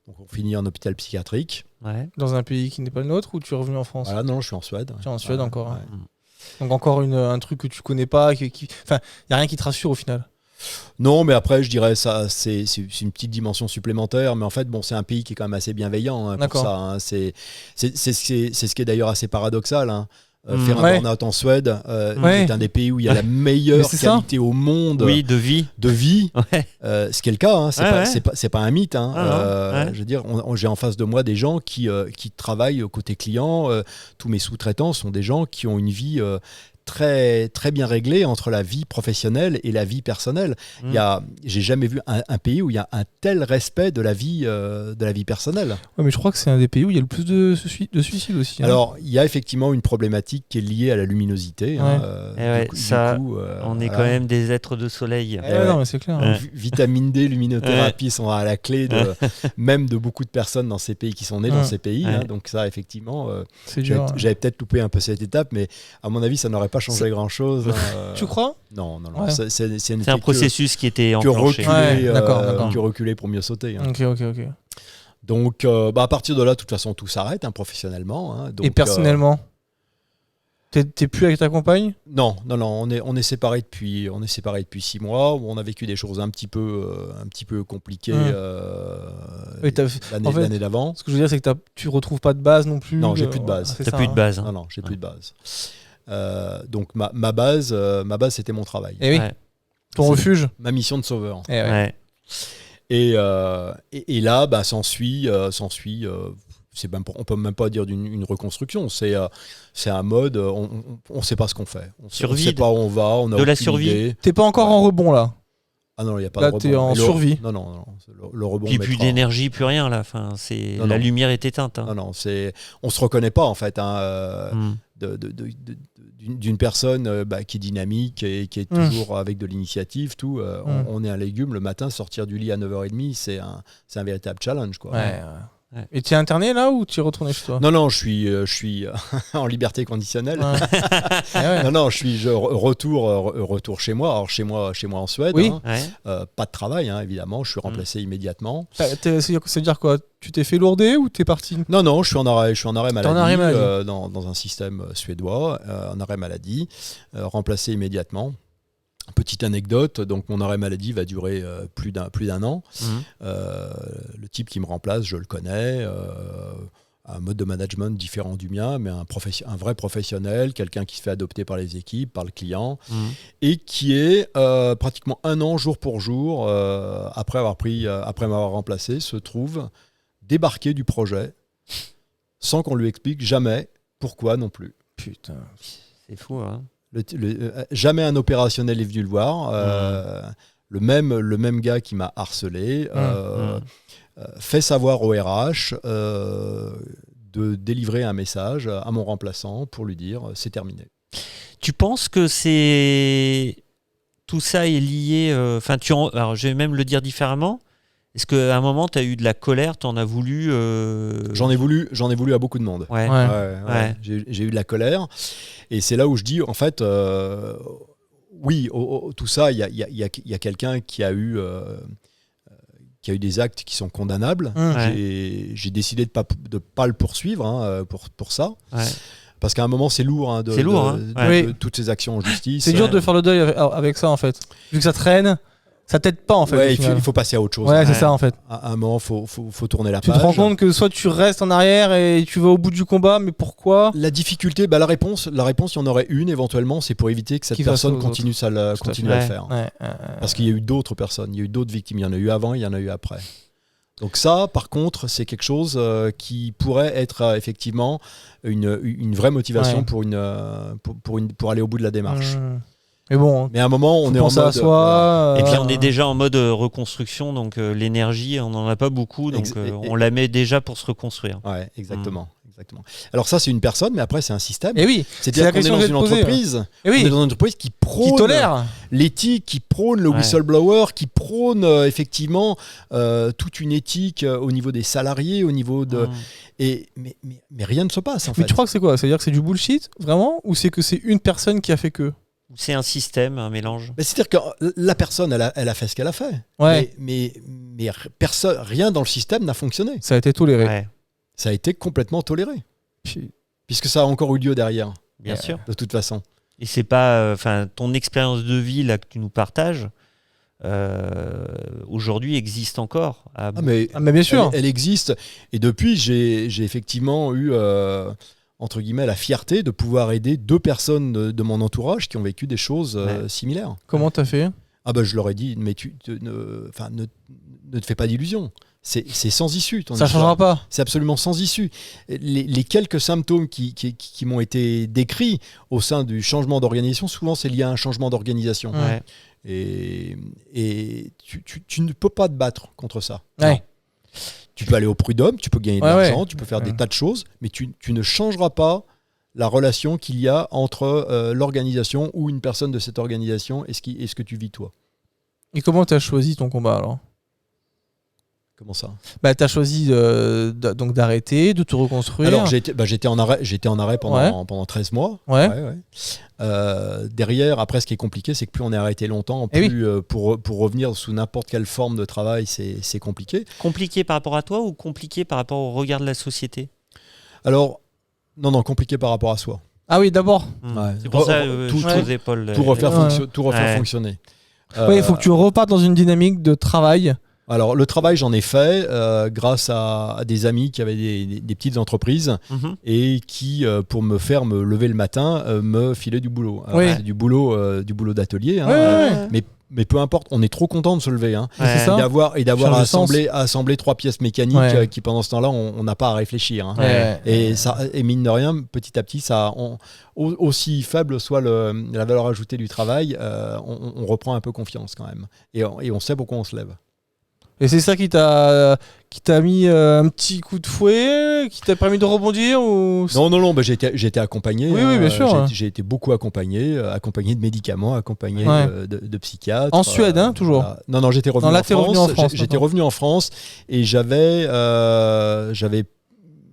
Donc on finit en hôpital psychiatrique. Ouais. Dans un pays qui n'est pas le nôtre ou tu es revenu en France ? Voilà, non, je suis en Suède. Tu es en Suède encore. Ouais. Donc encore un truc que tu connais pas, enfin, il n'y a rien qui te rassure au final. Non, mais après, je dirais ça, c'est une petite dimension supplémentaire. Mais en fait, bon, c'est un pays qui est quand même assez bienveillant pour ça. Hein. C'est ce qui est d'ailleurs assez paradoxal. Hein. Faire un burn-out en Suède, c'est un des pays où il y a la meilleure qualité au monde de vie. Ce qui est le cas, hein. C'est pas un mythe. Hein. Je veux dire, j'ai en face de moi des gens qui travaillent au côté client. Tous mes sous-traitants sont des gens qui ont une vie très, très bien réglée entre la vie professionnelle et la vie personnelle. J'ai jamais vu un pays où il y a un tel respect de la vie personnelle. Ouais, mais je crois que c'est un des pays où il y a le plus de suicides aussi. Hein. Alors, il y a effectivement une problématique qui est liée à la luminosité. On est quand même des êtres de soleil. Non, mais c'est clair. Hein. Vitamine D, luminothérapie sont à la clé même de beaucoup de personnes dans ces pays qui sont nés dans ces pays. Hein. Donc ça, effectivement, j'avais peut-être loupé un peu cette étape, mais à mon avis, ça n'aurait pas changé grand-chose. Tu crois ? Non. Ouais. C'est un processus qui était enclenché. Qui reculait pour mieux sauter. Hein. Ok. Donc, à partir de là, de toute façon, tout s'arrête professionnellement. Hein. Donc, Et personnellement, t'es plus avec ta compagne? Non, on est séparés depuis 6 mois. On a vécu des choses un petit peu compliquées l'année d'avant. Ce que je veux dire, c'est que tu retrouves pas de base non plus. Non, j'ai plus de base. T'as plus de base. Hein. Non, j'ai plus de base. Donc ma base, c'était mon travail. Et oui. Ouais. Ton refuge. Ma mission de sauveur. Et, ouais. Et là, s'ensuit. On peut même pas dire d'une reconstruction. C'est un mode. On sait pas ce qu'on fait. On sait pas où on va. On a de la survie. Idée. T'es pas encore en rebond là. Ah non, il y a pas là, de rebond. Là, t'es en survie. Non. Le rebond. Puis plus d'énergie, plus rien là. Enfin, la lumière est éteinte. Hein. Non. On se reconnaît pas en fait. D'une personne qui est dynamique et qui est toujours avec de l'initiative, tout. On est un légume. Le matin, sortir du lit à 9h30, c'est un véritable challenge, quoi. Ouais. Et tu es interné là ou tu es retourné chez toi? Non, je suis en liberté conditionnelle. Ouais. Non, je retour chez moi. Alors chez moi en Suède. Oui. Pas de travail, évidemment. Je suis remplacé immédiatement. Ça veut dire quoi? Tu t'es fait lourder ou t'es parti? Non, je suis en arrêt maladie. Maladie. Dans un système suédois, en arrêt maladie, remplacé immédiatement. Petite anecdote, donc mon arrêt maladie va durer plus d'un an. Le type qui me remplace, je le connais, un mode de management différent du mien, mais un vrai professionnel, quelqu'un qui se fait adopter par les équipes, par le client, et qui est pratiquement un an, jour pour jour, après m'avoir remplacé, se trouve débarqué du projet, sans qu'on lui explique jamais pourquoi non plus. Putain, c'est fou, hein. Jamais un opérationnel est venu le voir. Le même gars qui m'a harcelé fait savoir au RH de délivrer un message à mon remplaçant pour lui dire c'est terminé. Tu penses que tout ça est lié alors je vais même le dire différemment. Est-ce qu'à un moment, tu as eu de la colère, tu en as voulu J'en ai voulu à beaucoup de monde. Ouais. J'ai eu de la colère. Et c'est là où je dis, en fait, oui, tout ça, il y a quelqu'un qui a eu des actes qui sont condamnables. J'ai décidé de pas le poursuivre pour ça. Ouais. Parce qu'à un moment, c'est lourd, de toutes ces actions en justice. C'est dur de faire le deuil avec ça, en fait. Vu que ça traîne. Ça t'aide pas en fait. Ouais, il faut passer à autre chose. Ouais, c'est ça en fait. À un moment, faut tourner la page. Tu te rends compte que soit tu restes en arrière et tu vas au bout du combat, mais pourquoi? La difficulté, la réponse, il y en aurait une éventuellement, c'est pour éviter que cette personne continue à le faire. Parce qu'il y a eu d'autres personnes, il y a eu d'autres victimes, il y en a eu avant, il y en a eu après. Donc ça, par contre, c'est quelque chose qui pourrait être effectivement une vraie motivation pour aller au bout de la démarche. Mais à un moment, on est en mode. Et puis on est déjà en mode reconstruction, donc l'énergie, on n'en a pas beaucoup, donc on la met déjà pour se reconstruire. Ouais, exactement. Alors ça, c'est une personne, mais après, c'est un système. Et oui, c'est-à-dire qu'on est dans une entreprise. On est dans une entreprise qui prône l'éthique, qui prône le whistleblower, qui prône effectivement toute une éthique au niveau des salariés, au niveau de. Mais rien ne se passe en fait. Mais tu crois que c'est quoi? C'est-à-dire que c'est du bullshit, vraiment? Ou c'est que c'est une personne qui a fait que? C'est un système, un mélange. C'est-à-dire que la personne, elle a fait ce qu'elle a fait. Ouais. Mais rien dans le système n'a fonctionné. Ça a été toléré. Ouais. Ça a été complètement toléré. Puisque ça a encore eu lieu derrière. Bien sûr. De toute façon. Et c'est pas... ton expérience de vie là, que tu nous partages, aujourd'hui existe encore. Mais bien sûr. Elle existe. Et depuis, j'ai effectivement eu... entre guillemets, la fierté de pouvoir aider 2 personnes de mon entourage qui ont vécu des choses similaires. Comment t'as fait? Je leur ai dit, mais ne te fais pas d'illusions. C'est sans issue. Ça changera pas. C'est absolument sans issue. Les quelques symptômes qui m'ont été décrits au sein du changement d'organisation, souvent c'est lié à un changement d'organisation. Ouais. Et tu ne peux pas te battre contre ça. Ouais. Tu peux aller au prud'homme, tu peux gagner de l'argent, tu peux faire des tas de choses, mais tu ne changeras pas la relation qu'il y a entre l'organisation ou une personne de cette organisation et ce que tu vis toi. Et comment tu as choisi ton combat alors? Comment ça? Bah, tu as choisi donc d'arrêter, de te reconstruire. Alors j'étais en arrêt pendant 13 mois. Ouais. Derrière, après, ce qui est compliqué, c'est que plus on est arrêté longtemps, plus pour revenir sous n'importe quelle forme de travail, c'est compliqué. Compliqué par rapport à toi ou compliqué par rapport au regard de la société? Alors, non, compliqué par rapport à soi. Ah oui, d'abord. Ouais. C'est pour ça Tout aux épaules. Tout refaire Ouais. fonctionner. Oui, il faut que tu repartes dans une dynamique de travail. Alors, le travail, j'en ai fait grâce à des amis qui avaient des petites entreprises Mhm. et qui, pour me faire me lever le matin, me filaient du boulot. Alors, Oui. c'est du boulot d'atelier. Hein, Ouais. mais peu importe, on est trop content de se lever. Hein. Ouais. C'est ça. Et d'avoir Change de assemblé 3 pièces mécaniques Ouais. qui, pendant ce temps-là, on n'a pas à réfléchir. Hein. Ouais. Et mine de rien, petit à petit, aussi faible soit la valeur ajoutée du travail, on reprend un peu confiance quand même. Et on sait pourquoi on se lève. Et c'est ça qui t'a mis un petit coup de fouet, qui t'a permis de rebondir ou... Non, j'ai été accompagné. Oui, bien sûr. J'ai été beaucoup accompagné de médicaments, accompagné de psychiatres. En Suède, toujours. Voilà. Non, j'étais revenu Non, là, en t'es France. revenu en France, J'étais d'accord. revenu en France et j'avais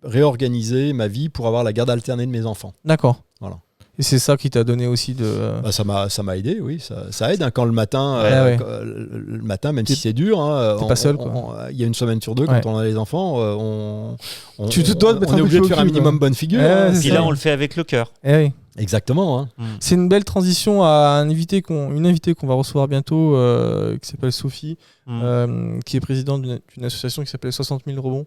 réorganisé ma vie pour avoir la garde alternée de mes enfants. D'accord. Voilà. Et c'est ça qui t'a donné aussi de... Bah, ça m'a aidé, oui. Ça aide hein, quand le matin, Ouais. le matin, même si c'est dur. Hein, t'es pas seul, quoi. Il y a une semaine sur deux, quand on a les enfants, Tu te dois de mettre on un est coup obligé de de faire un pied au cul, minimum quoi. bonne figure. Ouais, hein. c'est Puis ça. là, on le fait avec le cœur. Eh oui. Exactement. Hein. C'est une belle transition à une invitée qu'on va recevoir bientôt, qui s'appelle Sophie, qui est présidente d'une association qui s'appelle 60 000 rebonds.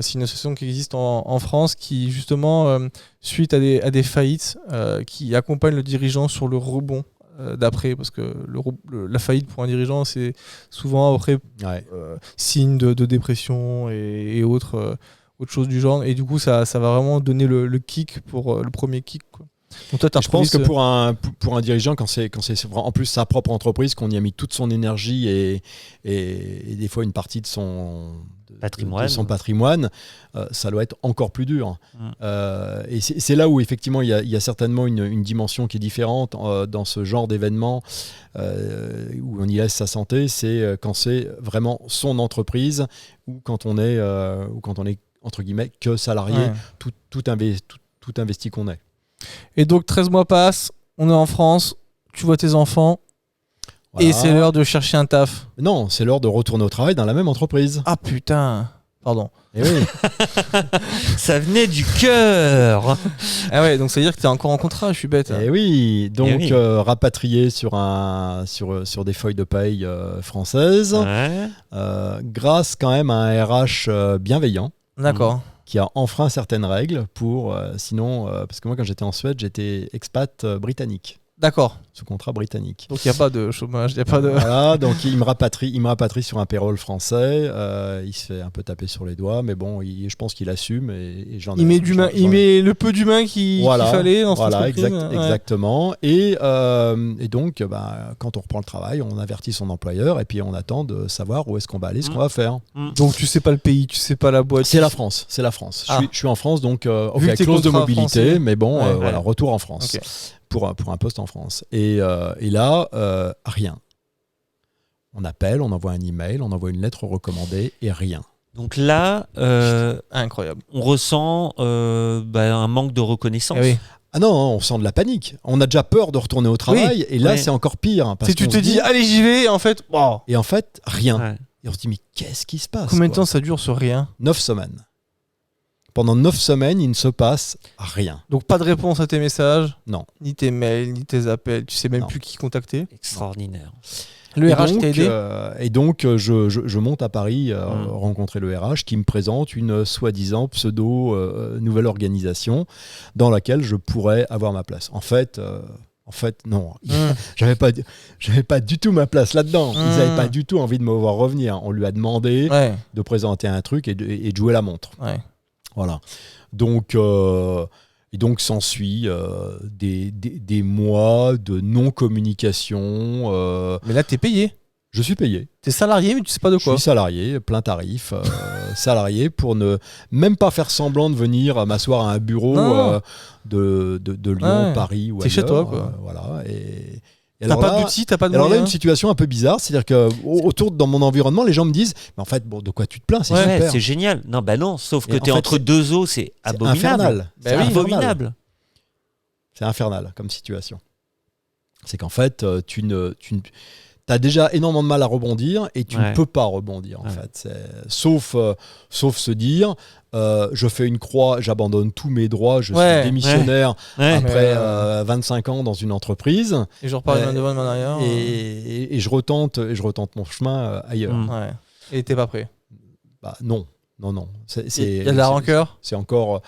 C'est une association qui existe en France qui, justement, suite à des faillites, qui accompagne le dirigeant sur le rebond d'après, parce que la faillite pour un dirigeant, c'est souvent après signe de dépression et autres choses du genre. Et du coup, ça va vraiment donner le kick pour le premier kick, quoi. Donc toi, Je pense que pour un dirigeant, quand c'est en plus sa propre entreprise, qu'on y a mis toute son énergie et des fois une partie de son patrimoine, ça doit être encore plus dur. Et c'est là où effectivement il y a certainement une dimension qui est différente dans ce genre d'événement où on y laisse sa santé. C'est quand c'est vraiment son entreprise ou quand on est entre guillemets que salarié, tout investi qu'on est. Et donc 13 mois passent, on est en France, tu vois tes enfants, Voilà. et c'est l'heure de chercher un taf. Non, c'est l'heure de retourner au travail dans la même entreprise. Ah putain, pardon. Et oui. Ça venait du cœur. Ah ouais, donc ça veut dire que t'es encore en contrat, je suis bête. Et oui, donc Eh oui. rapatrié sur des feuilles de paye françaises, Ouais. grâce quand même à un RH bienveillant D'accord. qui a enfreint certaines règles pour sinon parce que moi quand j'étais en Suède j'étais expat britannique D'accord. sous contrat britannique. Donc il n'y a pas de chômage, il n'y a pas de... Voilà, donc il me rapatrie sur un payroll français. Il se fait un peu taper sur les doigts, mais bon, je pense qu'il assume et j'en ai. Il met le peu d'humain qu'il fallait dans cette entreprise. Exactement. Et donc, quand on reprend le travail, on avertit son employeur et puis on attend de savoir où est-ce qu'on va aller, ce qu'on va faire. Donc tu sais pas le pays, tu sais pas la boîte. C'est la France. Ah. Je suis en France, donc Vu que t'es clause de contrat mobilité, français. mais bon, Ouais. voilà, retour en France. Ok. Pour un poste en France. Et là, rien. On appelle, on envoie un email, on envoie une lettre recommandée et rien. Donc là, Incroyable. on ressent un manque de reconnaissance. Eh oui. Ah non, on sent de la panique. On a déjà peur de retourner au travail et là, Ouais. c'est encore pire. Hein, parce Si tu qu'on te se dis, allez, j'y vais, et en fait, wow. Et en fait, rien. Ouais. Et on se dit, mais qu'est-ce qui se passe Combien de quoi temps ça dure ce rien? 9 semaines. Pendant 9 semaines, il ne se passe rien. Donc pas de réponse à tes messages, Non. ni tes mails, ni tes appels, tu sais même Non. plus qui contacter. Extraordinaire. Le Et RH donc, t'a aidé? et donc, je monte à Paris rencontrer le RH qui me présente une soi-disant pseudo nouvelle organisation dans laquelle je pourrais avoir ma place. En fait, non. J'avais pas du tout ma place là-dedans. Ils n'avaient pas du tout envie de me voir revenir. On lui a demandé de présenter un truc et de jouer la montre. Ouais. Voilà. Donc, et donc s'ensuit des mois de non-communication. Mais là, t'es payé. Je suis payé. T'es salarié, mais tu sais pas de Je quoi. suis salarié, plein tarif, salarié pour ne même pas faire semblant de venir m'asseoir à un bureau Non. de Lyon, Ouais. Paris ou T'es ailleurs. chez toi, quoi. Voilà. T'as pas d'outils, t'as pas de alors là, moyens. une situation un peu bizarre, c'est-à-dire que autour dans mon environnement, les gens me disent, mais en fait, bon, de quoi tu te plains, c'est Ouais, super. c'est génial. Non, bah non, sauf que Et en tu es fait, entre deux eaux, c'est C'est abominable. infernal. Bah C'est oui. infernal. Abominable. C'est infernal comme situation. C'est qu'en fait, tu as déjà énormément de mal à rebondir et tu ne peux pas rebondir en fait. Sauf se dire, je fais une croix, j'abandonne tous mes droits, je suis démissionnaire après 25 ans dans une entreprise. Et je repars main devant, main arrière. Et je retente mon chemin ailleurs. Ouais. Et t'es pas prêt. Bah, non. Il y a de la rancœur. C'est encore.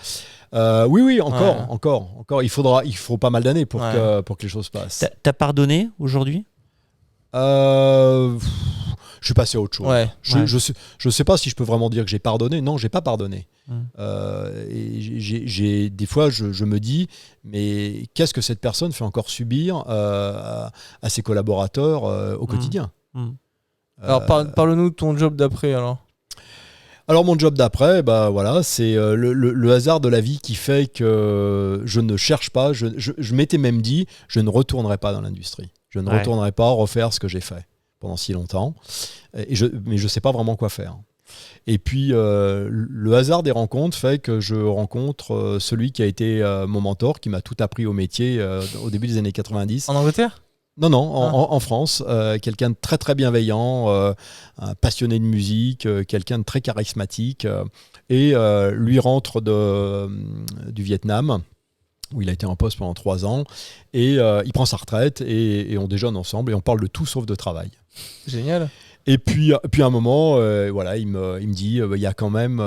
Oui, encore. Il faut pas mal d'années pour que les choses passent. T'as pardonné aujourd'hui ? Je suis passé à autre chose. Ouais. Je sais pas si je peux vraiment dire que j'ai pardonné. Non, j'ai pas pardonné. Et des fois, je me dis, mais qu'est-ce que cette personne fait encore subir à ses collaborateurs au quotidien. Alors, parle-nous de ton job d'après, alors. Alors mon job d'après, bah voilà, c'est le hasard de la vie qui fait que je ne cherche pas. Je m'étais même dit, je ne retournerai pas dans l'industrie. Je ne retournerai pas refaire ce que j'ai fait pendant si longtemps. Mais je sais pas vraiment quoi faire. Et puis le hasard des rencontres fait que je rencontre celui qui a été mon mentor, qui m'a tout appris au métier au début des années 90. En Angleterre ? Non, en France, quelqu'un de très très bienveillant, un passionné de musique, quelqu'un de très charismatique, et lui rentre du Vietnam, où il a été en poste pendant 3 ans, et il prend sa retraite, et on déjeune ensemble, et on parle de tout sauf de travail. Génial. Et puis à un moment, voilà, il me dit, il y a quand même,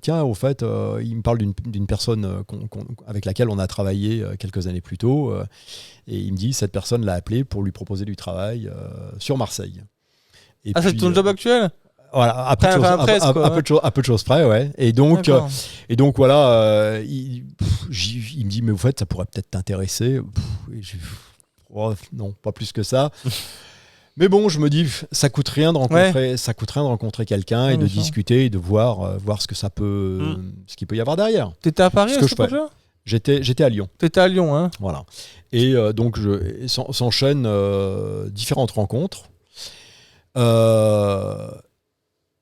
tiens, au fait, il me parle d'une personne avec laquelle on a travaillé quelques années plus tôt, et il me dit, cette personne l'a appelé pour lui proposer du travail sur Marseille. Et puis, c'est ton job actuel ? Voilà, à peu de choses près, ouais. Et donc voilà, il me dit, mais au fait, ça pourrait peut-être t'intéresser. Non, pas plus que ça. Mais bon, je me dis, ça coûte rien de rencontrer quelqu'un et de discuter et de voir ce que ça peut, ce qu'il peut y avoir derrière. T'étais à Paris à cette époque-là ? J'étais à Lyon. T'étais à Lyon, hein ? Voilà. Et donc, s'enchaînent différentes rencontres.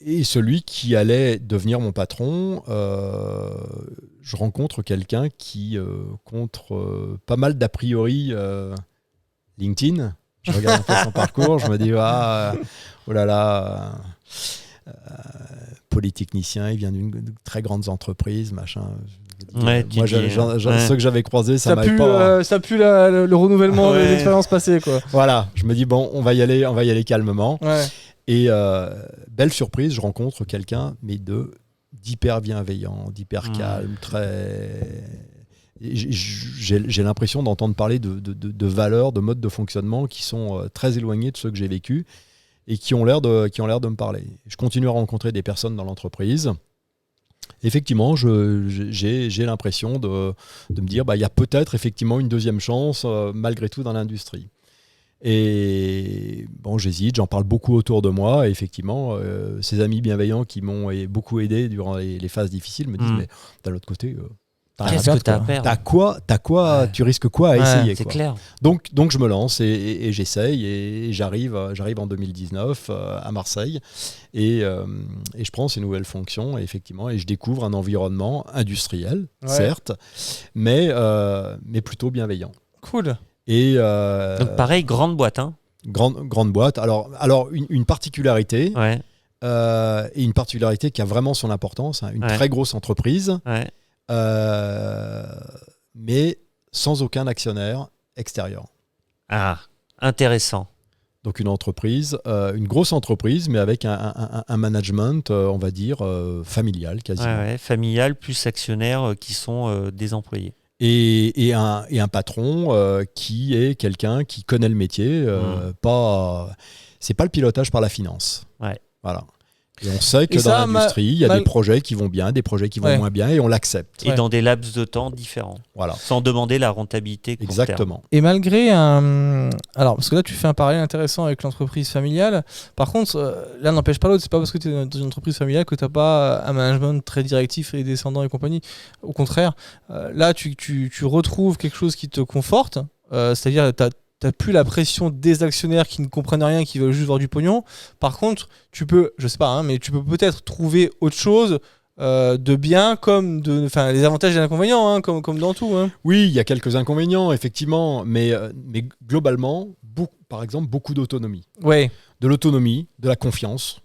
Et celui qui allait devenir mon patron, je rencontre quelqu'un qui, contre pas mal d'a priori LinkedIn, je regarde un peu son parcours, je me dis, oh là là, polytechnicien, il vient d'une très grande entreprise, machin. Ouais, moi, ceux que j'avais croisés, ça m'avait pas. Ça pue le renouvellement des expériences passées, quoi. Voilà, je me dis, bon, on va y aller calmement. Ouais. Et belle surprise, je rencontre quelqu'un, mais d'hyper bienveillant, d'hyper calme, très. J'ai l'impression d'entendre parler de valeurs, de modes de fonctionnement qui sont très éloignés de ceux que j'ai vécus et qui ont l'air de me parler. Je continue à rencontrer des personnes dans l'entreprise. Effectivement, j'ai l'impression de me dire, il y a peut-être effectivement une deuxième chance malgré tout dans l'industrie. Et bon, j'hésite, j'en parle beaucoup autour de moi. Et effectivement, ces amis bienveillants qui m'ont beaucoup aidé durant les phases difficiles me disent, mais d'un autre côté, qu'est-ce que t'as à perdre ? T'as quoi, tu risques quoi à essayer, c'est quoi. clair. Donc je me lance et j'essaye et j'arrive en 2019 à Marseille et je prends ces nouvelles fonctions et effectivement et je découvre un environnement industriel, certes, mais plutôt bienveillant. Cool. Et donc pareil, grande boîte, hein. Grande boîte. Alors une particularité. Ouais. Et une particularité qui a vraiment son importance, hein, une très grosse entreprise. Ouais. Mais sans aucun actionnaire extérieur. Ah, intéressant. Donc une entreprise, une grosse entreprise, mais avec un management, on va dire, familial quasiment. Ouais, familial plus actionnaires qui sont des employés. Et un patron qui est quelqu'un qui connaît le métier, c'est pas le pilotage par la finance. Ouais. Voilà. Et on sait que dans l'industrie, il y a des projets qui vont bien, des projets qui vont moins bien, et on l'accepte. Et dans des laps de temps différents. Voilà. Sans demander la rentabilité court Exactement. terme. Et malgré un... Alors, parce que là, tu fais un parallèle intéressant avec l'entreprise familiale. Par contre, l'un n'empêche pas l'autre. C'est pas parce que tu es dans une entreprise familiale que tu n'as pas un management très directif et descendant et compagnie. Au contraire, là, tu retrouves quelque chose qui te conforte. C'est-à-dire, tu t'as plus la pression des actionnaires qui ne comprennent rien, qui veulent juste voir du pognon. Par contre, tu peux, je sais pas, hein, mais tu peux peut-être trouver autre chose de bien, comme les avantages et les inconvénients, hein, comme dans tout. Hein. Oui, il y a quelques inconvénients, effectivement, mais globalement, par exemple, beaucoup d'autonomie. Ouais. De l'autonomie, de la confiance.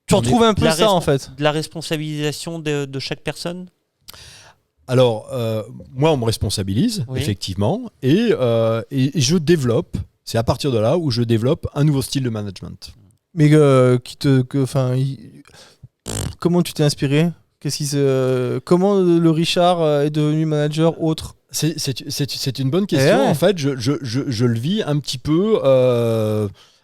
Tu retrouves un peu ça, en fait. De la responsabilisation de chaque personne. Alors, moi, on me responsabilise, effectivement, et je développe, c'est à partir de là où je développe un nouveau style de management. Mais comment tu t'es inspiré ? Comment le Richard est devenu manager autre ? C'est une bonne question. En fait, je le vis un petit peu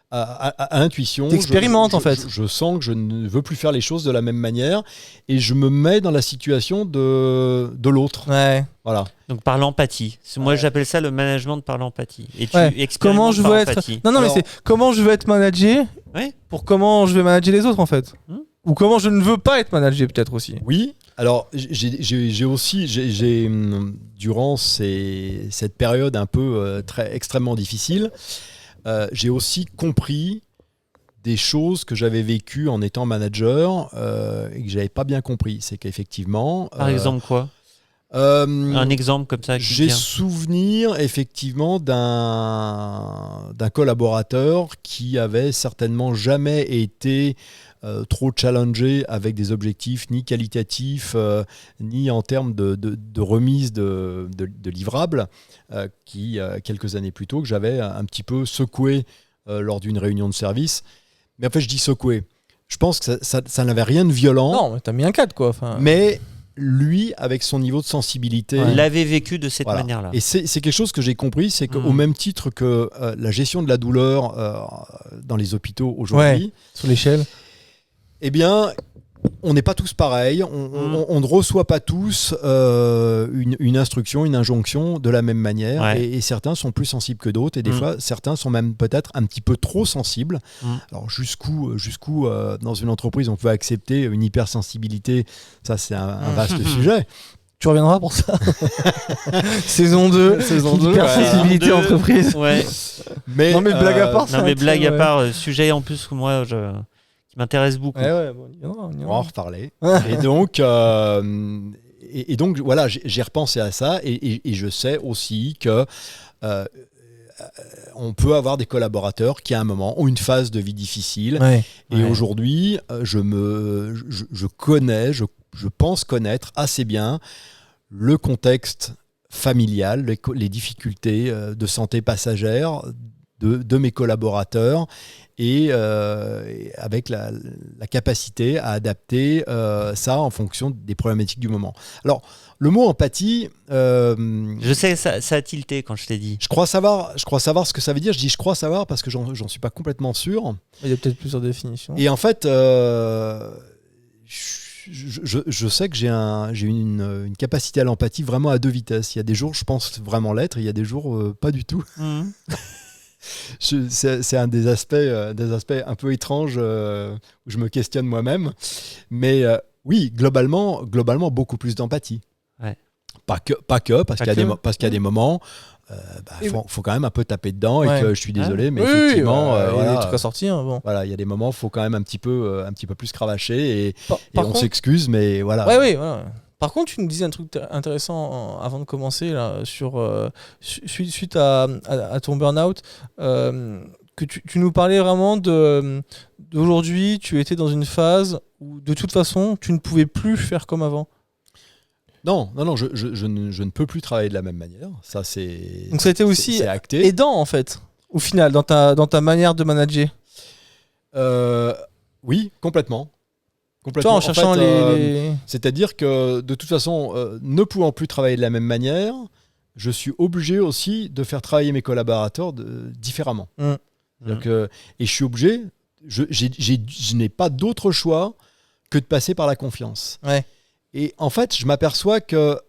à intuition. T'expérimentes, en fait. Je sens que je ne veux plus faire les choses de la même manière et je me mets dans la situation de l'autre. Ouais. Voilà. Donc par l'empathie. Moi, j'appelle ça le management par l'empathie. Et tu expérimentes comment je par veux l'empathie. être... Non, mais c'est comment je veux être managé pour comment je vais manager les autres, en fait. Ou comment je ne veux pas être managé, peut-être aussi. Oui. Alors, j'ai aussi, durant cette période un peu extrêmement difficile, j'ai aussi compris des choses que j'avais vécues en étant manager et que j'avais pas bien compris. C'est qu'effectivement... Par exemple quoi ? Un exemple comme ça. J'ai souvenir effectivement d'un collaborateur qui avait certainement jamais été trop challengé avec des objectifs ni qualitatifs ni en termes de remise de livrables qui quelques années plus tôt que j'avais un petit peu secoué lors d'une réunion de service. Mais en fait je dis secoué. Je pense que ça n'avait rien de violent. Non, mais t'as mis un cadre quoi. Mais lui, avec son niveau de sensibilité... Il l'avait vécu de cette manière-là. Et c'est quelque chose que j'ai compris, c'est qu'au même titre que la gestion de la douleur dans les hôpitaux aujourd'hui... sur l'échelle. Eh bien, on n'est pas tous pareils, on ne reçoit pas tous une instruction, une injonction de la même manière, et certains sont plus sensibles que d'autres, et des fois, certains sont même peut-être un petit peu trop sensibles. Alors, jusqu'où dans une entreprise, on peut accepter une hypersensibilité, ça c'est un vaste sujet. Tu reviendras pour ça. Saison 2, hypersensibilité entreprise. Ouais. Non mais blague à part. Non mais blague à part, sujet en plus que moi m'intéresse beaucoup. On va en reparler. Et donc, voilà, j'ai repensé à ça et je sais aussi que on peut avoir des collaborateurs qui à un moment ont une phase de vie difficile. Aujourd'hui, je pense connaître assez bien le contexte familial, les difficultés de santé passagère de mes collaborateurs et avec la capacité à adapter ça en fonction des problématiques du moment. Alors, le mot empathie... je sais, ça a tilté quand je t'ai dit. Je crois savoir ce que ça veut dire. Je dis je crois savoir parce que j'en suis pas complètement sûr. Il y a peut-être plusieurs définitions. Et en fait, je sais que j'ai une capacité à l'empathie vraiment à deux vitesses. Il y a des jours, je pense vraiment l'être, et il y a des jours, pas du tout. C'est un des aspects un peu étranges où je me questionne moi-même. Mais oui, globalement, beaucoup plus d'empathie. Pas que parce qu'il y a des moments, faut quand même un peu taper dedans et que je suis désolé, mais effectivement, il y a des trucs à sortir. Bon. Voilà, il y a des moments, faut quand même un petit peu plus cravacher et on s'excuse, mais voilà. Voilà. Par contre, tu nous disais un truc intéressant avant de commencer là, suite à ton burn-out, que tu nous parlais vraiment d'aujourd'hui, tu étais dans une phase où de toute façon, tu ne pouvais plus faire comme avant. Non, je ne peux plus travailler de la même manière. Ça, c'est. Donc ça a été aussi acté. Aidant en fait, au final, dans ta manière de manager. Oui, complètement. Toi, en cherchant c'est-à-dire que de toute façon, ne pouvant plus travailler de la même manière, je suis obligé aussi de faire travailler mes collaborateurs différemment. Et je suis obligé, je n'ai pas d'autre choix que de passer par la confiance. Et en fait, je m'aperçois que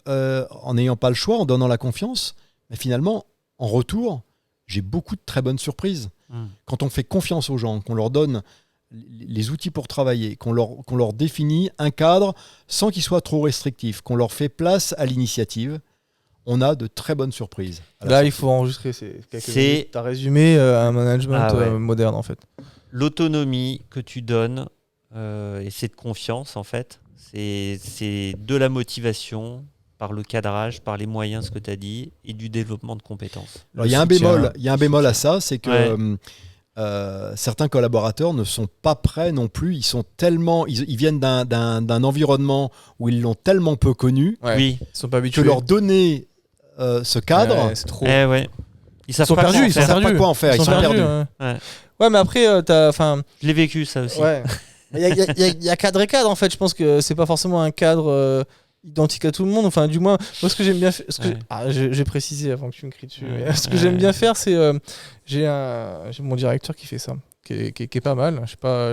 en n'ayant pas le choix, en donnant la confiance, mais finalement, en retour, j'ai beaucoup de très bonnes surprises. Quand on fait confiance aux gens, qu'on leur donne les outils pour travailler, qu'on leur définit un cadre sans qu'il soit trop restrictif, qu'on leur fait place à l'initiative, on a de très bonnes surprises. Là, il faut enregistrer. Tu as résumé un management moderne, en fait. L'autonomie que tu donnes et cette confiance, en fait, c'est de la motivation par le cadrage, par les moyens, ce que tu as dit, et du développement de compétences. Alors, il y a un bémol à ça, c'est que certains collaborateurs ne sont pas prêts non plus. Ils viennent d'un environnement où ils l'ont tellement peu connu Ils sont pas habitués. que leur donner ce cadre, c'est trop. Ils sont perdus. Ils savent pas quoi en faire. Ils sont perdus. Ouais, mais après, je l'ai vécu ça aussi. Ouais. Il y a cadre et cadre en fait. Je pense que c'est pas forcément un cadre identique à tout le monde. Enfin, du moins, moi, ce que j'aime bien faire, j'ai précisé avant que tu me cries dessus. Ce que j'aime bien faire, c'est j'ai mon directeur qui fait ça, qui est pas mal. Je sais pas,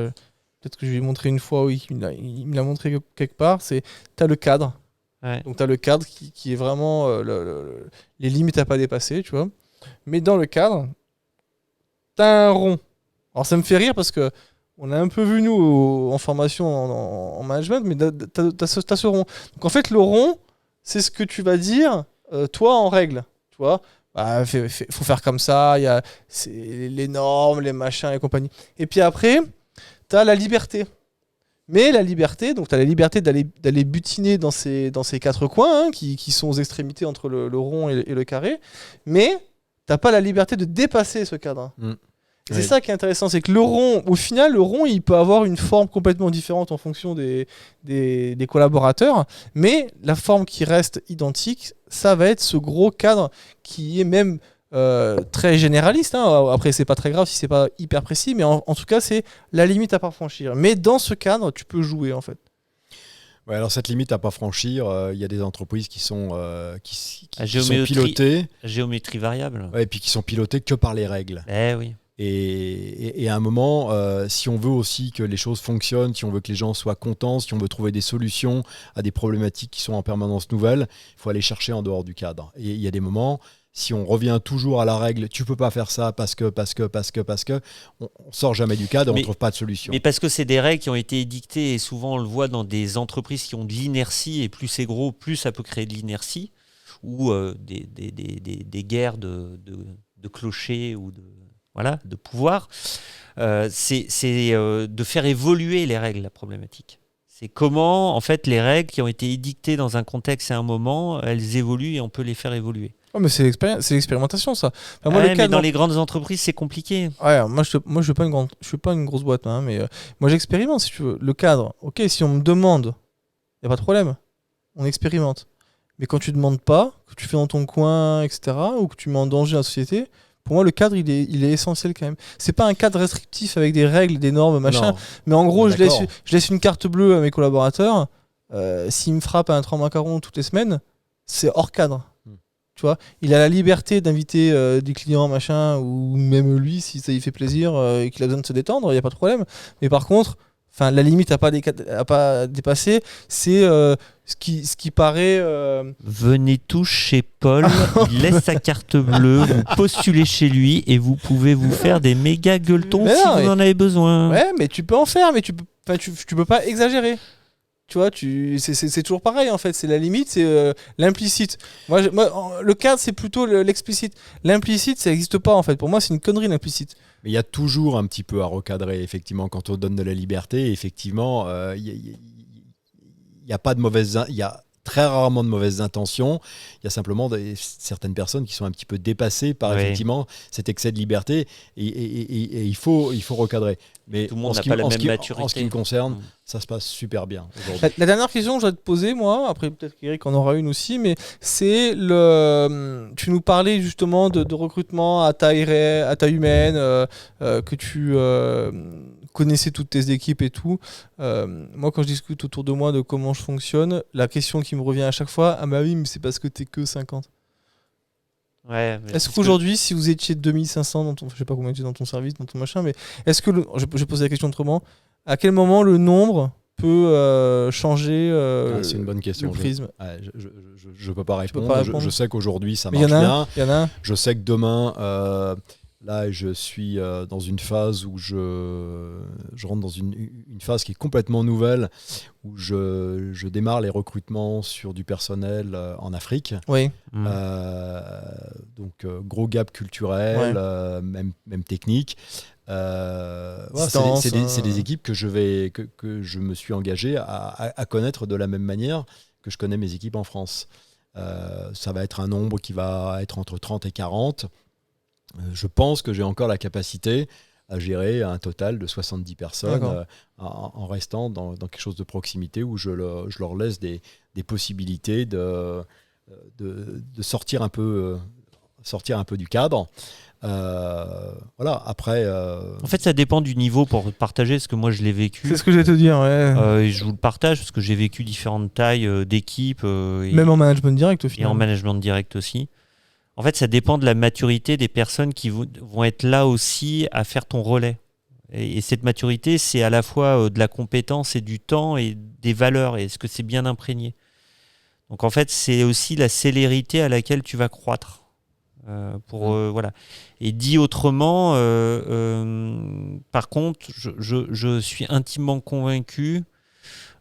peut-être que je lui ai montré une fois. Oui, il me l'a montré quelque part. C'est t'as le cadre. Ouais. Donc t'as le cadre qui est vraiment les limites à pas dépasser, tu vois. Mais dans le cadre, t'as un rond. Alors ça me fait rire parce que on a un peu vu nous en formation en management, mais t'as ce rond. Donc en fait le rond, c'est ce que tu vas dire toi en règle, tu vois. Faut faire comme ça, il y a les normes, les machins et compagnie. Et puis après, t'as la liberté. Mais la liberté, donc tu as la liberté d'aller butiner dans ces quatre coins qui sont aux extrémités entre le rond et le carré, mais t'as pas la liberté de dépasser ce cadre. C'est ça qui est intéressant, c'est que le rond, au final, le rond, il peut avoir une forme complètement différente en fonction des collaborateurs, mais la forme qui reste identique, ça va être ce gros cadre qui est même très généraliste. Après, c'est pas très grave si c'est pas hyper précis, mais en tout cas, c'est la limite à pas franchir. Mais dans ce cadre, tu peux jouer en fait. Ouais, alors cette limite à pas franchir, il y a des entreprises qui sont géométrie, pilotées. Géométrie variable. Ouais, et puis qui sont pilotées que par les règles. Oui. Et à un moment, si on veut aussi que les choses fonctionnent, si on veut que les gens soient contents, si on veut trouver des solutions à des problématiques qui sont en permanence nouvelles, il faut aller chercher en dehors du cadre. Et il y a des moments, si on revient toujours à la règle, tu peux pas faire ça parce que, on sort jamais du cadre, on trouve pas de solution. Mais parce que c'est des règles qui ont été édictées et souvent on le voit dans des entreprises qui ont de l'inertie et plus c'est gros, plus ça peut créer de l'inertie ou des guerres de clochers ou de pouvoir. C'est de faire évoluer les règles, la problématique. C'est comment, en fait, les règles qui ont été édictées dans un contexte et un moment, elles évoluent et on peut les faire évoluer. Oh, mais c'est l'expérimentation, ça. Enfin, moi, mais dans les grandes entreprises, c'est compliqué. Ouais, moi, je veux pas une grosse boîte, mais moi, j'expérimente, si tu veux. Le cadre, ok, si on me demande, il n'y a pas de problème. On expérimente. Mais quand tu ne demandes pas, que tu fais dans ton coin, etc., ou que tu mets en danger la société, pour moi, le cadre, il est essentiel quand même. C'est pas un cadre restrictif avec des règles, des normes, machin. Non. Mais en gros, je laisse une carte bleue à mes collaborateurs. S'ils me frappent à un 3 macaron toutes les semaines, c'est hors cadre. Tu vois, il a la liberté d'inviter des clients, machin, ou même lui, si ça lui fait plaisir et qu'il a besoin de se détendre, il n'y a pas de problème. Mais par contre, la limite à pas dépasser, c'est ce qui paraît... Venez tous chez Paul, il laisse sa carte bleue, vous postulez chez lui et vous pouvez vous faire des méga gueuletons si vous en avez besoin. Ouais, mais tu peux en faire, mais tu peux pas exagérer. Tu vois, c'est toujours pareil en fait, c'est la limite, c'est l'implicite. Moi, le cadre, c'est plutôt l'explicite. L'implicite, ça n'existe pas en fait. Pour moi, c'est une connerie l'implicite. Mais il y a toujours un petit peu à recadrer, effectivement, quand on donne de la liberté. Effectivement, il n'y a pas de mauvaise... Il y a très rarement de mauvaises intentions. Il y a simplement certaines personnes qui sont un petit peu dépassées par effectivement cet excès de liberté et il faut recadrer. Mais tout le monde n'a pas la même maturité. En ce qui me concerne, ça se passe super bien aujourd'hui. La dernière question que je vais te poser, moi, après peut-être qu'Eric en aura une aussi, mais c'est tu nous parlais justement de recrutement à taille humaine, que tu connaissais toutes tes équipes et tout. Moi, quand je discute autour de moi de comment je fonctionne, la question qui me revient à chaque fois, ah bah oui, mais c'est parce que t'es que 50. Ouais, est-ce qu'aujourd'hui, si vous étiez 2500 je sais pas combien tu es dans ton service, dans ton machin, mais est-ce que je pose la question autrement, à quel moment le nombre peut changer c'est une bonne question, le prisme? Je peux pas répondre. Je sais qu'aujourd'hui ça marche bien. Y en a un. Je sais que demain Là, je suis dans une phase où je rentre dans une phase qui est complètement nouvelle, où je démarre les recrutements sur du personnel en Afrique. Oui. Donc, gros gap culturel, même technique. C'est des équipes que je me suis engagé à connaître de la même manière que je connais mes équipes en France. Ça va être un nombre qui va être entre 30 et 40. Je pense que j'ai encore la capacité à gérer un total de 70 personnes en restant dans quelque chose de proximité où je leur laisse des possibilités de sortir un peu du cadre. Voilà, après... En fait, ça dépend du niveau pour partager, parce que moi, je l'ai vécu. C'est ce que j'allais te dire, ouais. Et je vous le partage, parce que j'ai vécu différentes tailles d'équipes. Même en management direct, au final. Et en management direct aussi. En fait, ça dépend de la maturité des personnes qui vont être là aussi à faire ton relais. Et cette maturité, c'est à la fois de la compétence et du temps et des valeurs. Et est-ce que c'est bien imprégné ? Donc, en fait, c'est aussi la célérité à laquelle tu vas croître. Voilà. Et dit autrement, par contre, je suis intimement convaincu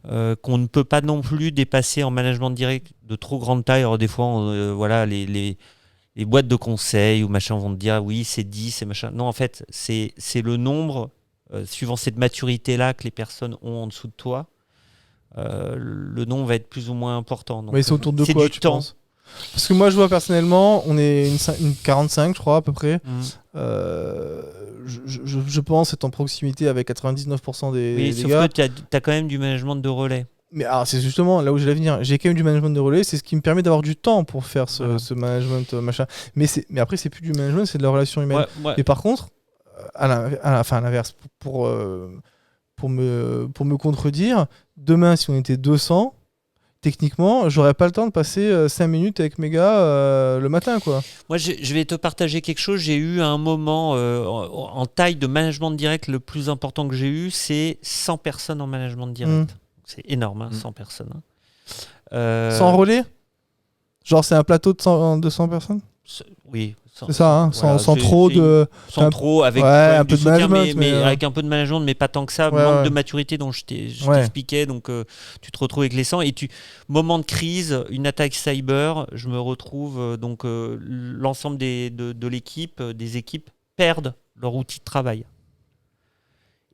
qu'on ne peut pas non plus dépasser en management direct de trop grande taille. Alors des fois, voilà, les boîtes de conseil ou machin vont te dire oui, c'est 10, c'est machin. Non, en fait, c'est le nombre, suivant cette maturité-là que les personnes ont en dessous de toi, le nombre va être plus ou moins important. Donc, mais c'est autour de quoi, tu penses ? Parce que moi, je vois personnellement, on est une 45, je crois, à peu près. Je pense être en proximité avec 99% des sauf gars. que tu as quand même du management de relais. Mais alors, c'est justement là où j'ai l'avenir. J'ai quand même du management de relais, c'est ce qui me permet d'avoir du temps pour faire ce management machin. Mais après, c'est plus du management, c'est de la relation humaine. Ouais. Et par contre, à l'inverse, pour me contredire, demain, si on était 200, techniquement, j'aurais pas le temps de passer 5 minutes avec mes gars le matin, quoi. Moi, je vais te partager quelque chose. J'ai eu un moment en taille de management direct, le plus important que j'ai eu, c'est 100 personnes en management direct. C'est énorme, 100 personnes. Sans relais ? Genre, c'est un plateau de 200 personnes ? Oui. C'est ça, sans trop de... Sans trop, avec un peu de management. Mais avec un peu de management, mais pas tant que ça. Manque de maturité dont je t'expliquais. Donc, tu te retrouves avec les 100. Et moment de crise, une attaque cyber, je me retrouve... l'ensemble de l'équipe, des équipes, perdent leur outil de travail.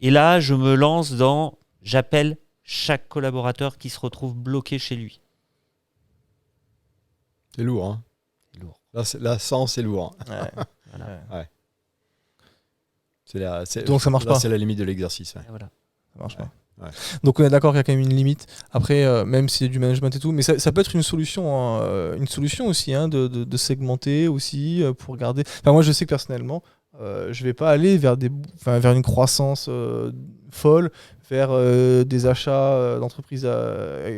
Et là, je me lance dans... J'appelle chaque collaborateur qui se retrouve bloqué chez lui. C'est lourd, hein. Là, 100, c'est lourd. Voilà. Ouais. Donc ça marche pas. C'est la limite de l'exercice. Ouais. Voilà. Ça marche pas. Ouais. Donc on est d'accord qu'il y a quand même une limite. Après, même s'il y a du management et tout, mais ça peut être une solution aussi, hein, de segmenter aussi pour garder. Enfin, moi, je sais que personnellement, je vais pas aller vers une croissance folle, vers des achats d'entreprises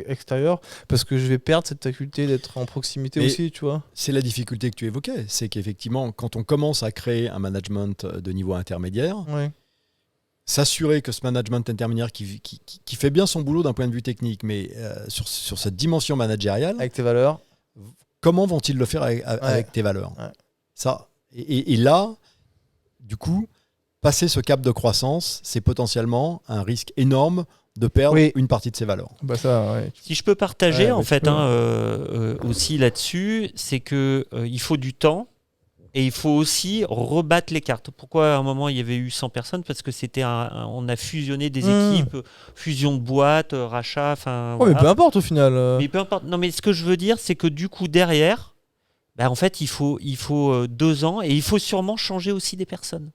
extérieures, parce que je vais perdre cette faculté d'être en proximité aussi, tu vois. C'est la difficulté que tu évoquais, c'est qu'effectivement, quand on commence à créer un management de niveau intermédiaire, s'assurer que ce management intermédiaire qui fait bien son boulot d'un point de vue technique, mais sur cette dimension managériale, avec tes valeurs, comment vont-ils le faire avec tes valeurs ? Ça, et là, du coup, passer ce cap de croissance, c'est potentiellement un risque énorme de perdre une partie de ses valeurs. Bah ça, Si je peux partager aussi là-dessus, c'est que il faut du temps et il faut aussi rebattre les cartes. Pourquoi à un moment il y avait eu 100 personnes ? Parce que on a fusionné des équipes, fusion de boîtes, rachat, mais peu importe au final. Mais peu importe. Non, mais ce que je veux dire, c'est que du coup derrière, en fait, il faut 2 ans et il faut sûrement changer aussi des personnes.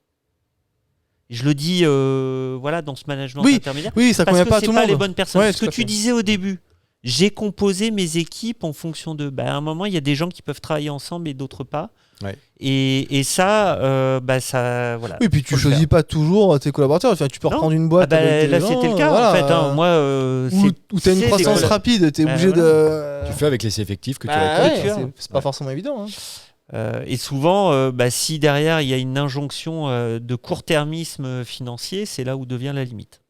Je le dis dans ce management intermédiaire. Oui, ça convient pas à tout le monde. Pas les bonnes personnes. Ouais, ce que tu disais au début, j'ai composé mes équipes en fonction de... à un moment, il y a des gens qui peuvent travailler ensemble et d'autres pas. Ouais. Et ça, ça... Voilà. Oui, puis tu choisis pas toujours tes collaborateurs. Enfin, tu peux reprendre une boîte avec là, c'était le cas, en fait. Hein. Moi, où tu as une croissance rapide, tu es obligé de... Tu fais avec les effectifs que tu as. C'est pas forcément évident. Hein. Et souvent, si derrière il y a une injonction de court-termisme financier, c'est là où devient la limite.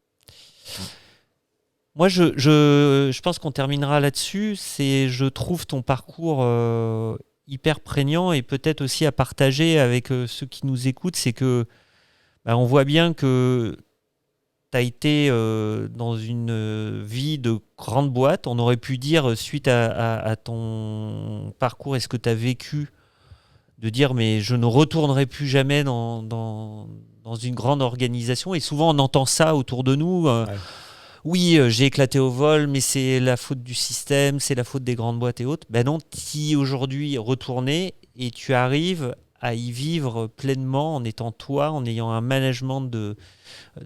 Moi, je pense qu'on terminera là-dessus. Je trouve ton parcours hyper prégnant et peut-être aussi à partager avec ceux qui nous écoutent, c'est que on voit bien que tu as été dans une vie de grande boîte. On aurait pu dire, suite à ton parcours et ce que tu as vécu, de dire mais je ne retournerai plus jamais dans une grande organisation. Et souvent on entend ça autour de nous. Oui, j'ai éclaté au vol, mais c'est la faute du système, c'est la faute des grandes boîtes et autres. Ben non, tu y es aujourd'hui retourné et tu arrives à y vivre pleinement en étant toi, en ayant un management de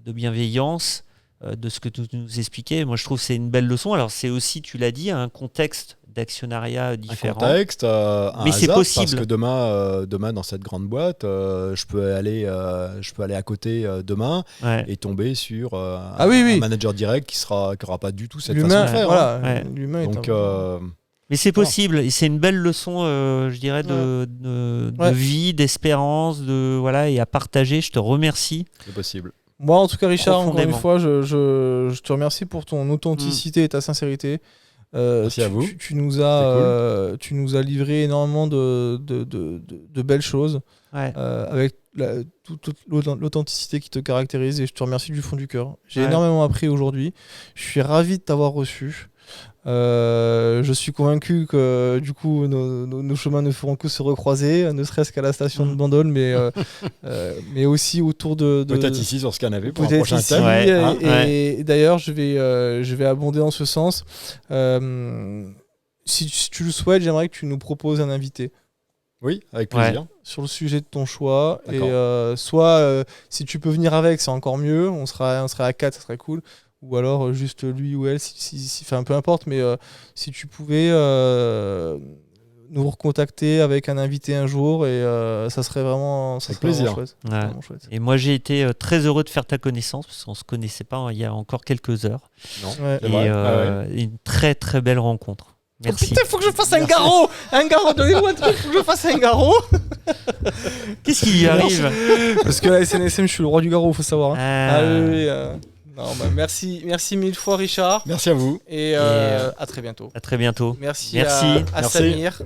bienveillance, de ce que tu nous expliquais. Moi, je trouve que c'est une belle leçon. Alors, c'est aussi, tu l'as dit, un contexte d'actionnariat différent. Un contexte, un mais c'est hasard, possible. Parce que demain, dans cette grande boîte, je peux aller à côté demain et tomber sur un manager direct qui n'aura pas du tout cette façon de faire. Voilà, l'humain Donc, mais c'est possible et c'est une belle leçon, je dirais, de vie, d'espérance, et à partager. Je te remercie. C'est possible. Moi, en tout cas, Richard, encore une fois, je te remercie pour ton authenticité et ta sincérité. Merci à vous. Tu nous as livré énormément de belles choses avec toute l'authenticité qui te caractérise et je te remercie du fond du cœur. J'ai énormément appris aujourd'hui. Je suis ravi de t'avoir reçu. Je suis convaincu que du coup nos chemins ne feront que se recroiser, ne serait-ce qu'à la station de Bandol, mais aussi autour de peut-être ici sur ce canapé pour un prochain ici, thème. Et d'ailleurs je vais abonder en ce sens. Si tu le souhaites, j'aimerais que tu nous proposes un invité. Oui, avec plaisir. Sur le sujet de ton choix. Et soit si tu peux venir avec, c'est encore mieux. On serait à 4, ça serait cool. Ou alors juste lui ou elle, enfin, peu importe, mais si tu pouvais nous recontacter avec un invité un jour, et ça serait vraiment, plaisir. Chouette. Vraiment chouette. Et moi j'ai été très heureux de faire ta connaissance, parce qu'on ne se connaissait pas il y a encore quelques heures. Non, c'est vrai. Une très très belle rencontre. Merci. Oh putain, faut que je fasse un garrot. Un garrot, donnez-moi un truc, faut que je fasse un garrot. Qu'est-ce qui lui arrive? Parce que la SNSM, je suis le roi du garrot, faut savoir. Oui. Non, merci mille fois, Richard. Merci à vous. Et à très bientôt. À très bientôt. Merci. À Samir.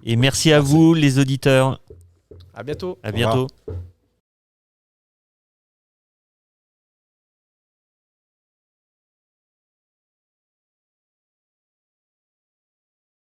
Et merci à vous, les auditeurs. À bientôt. À bientôt.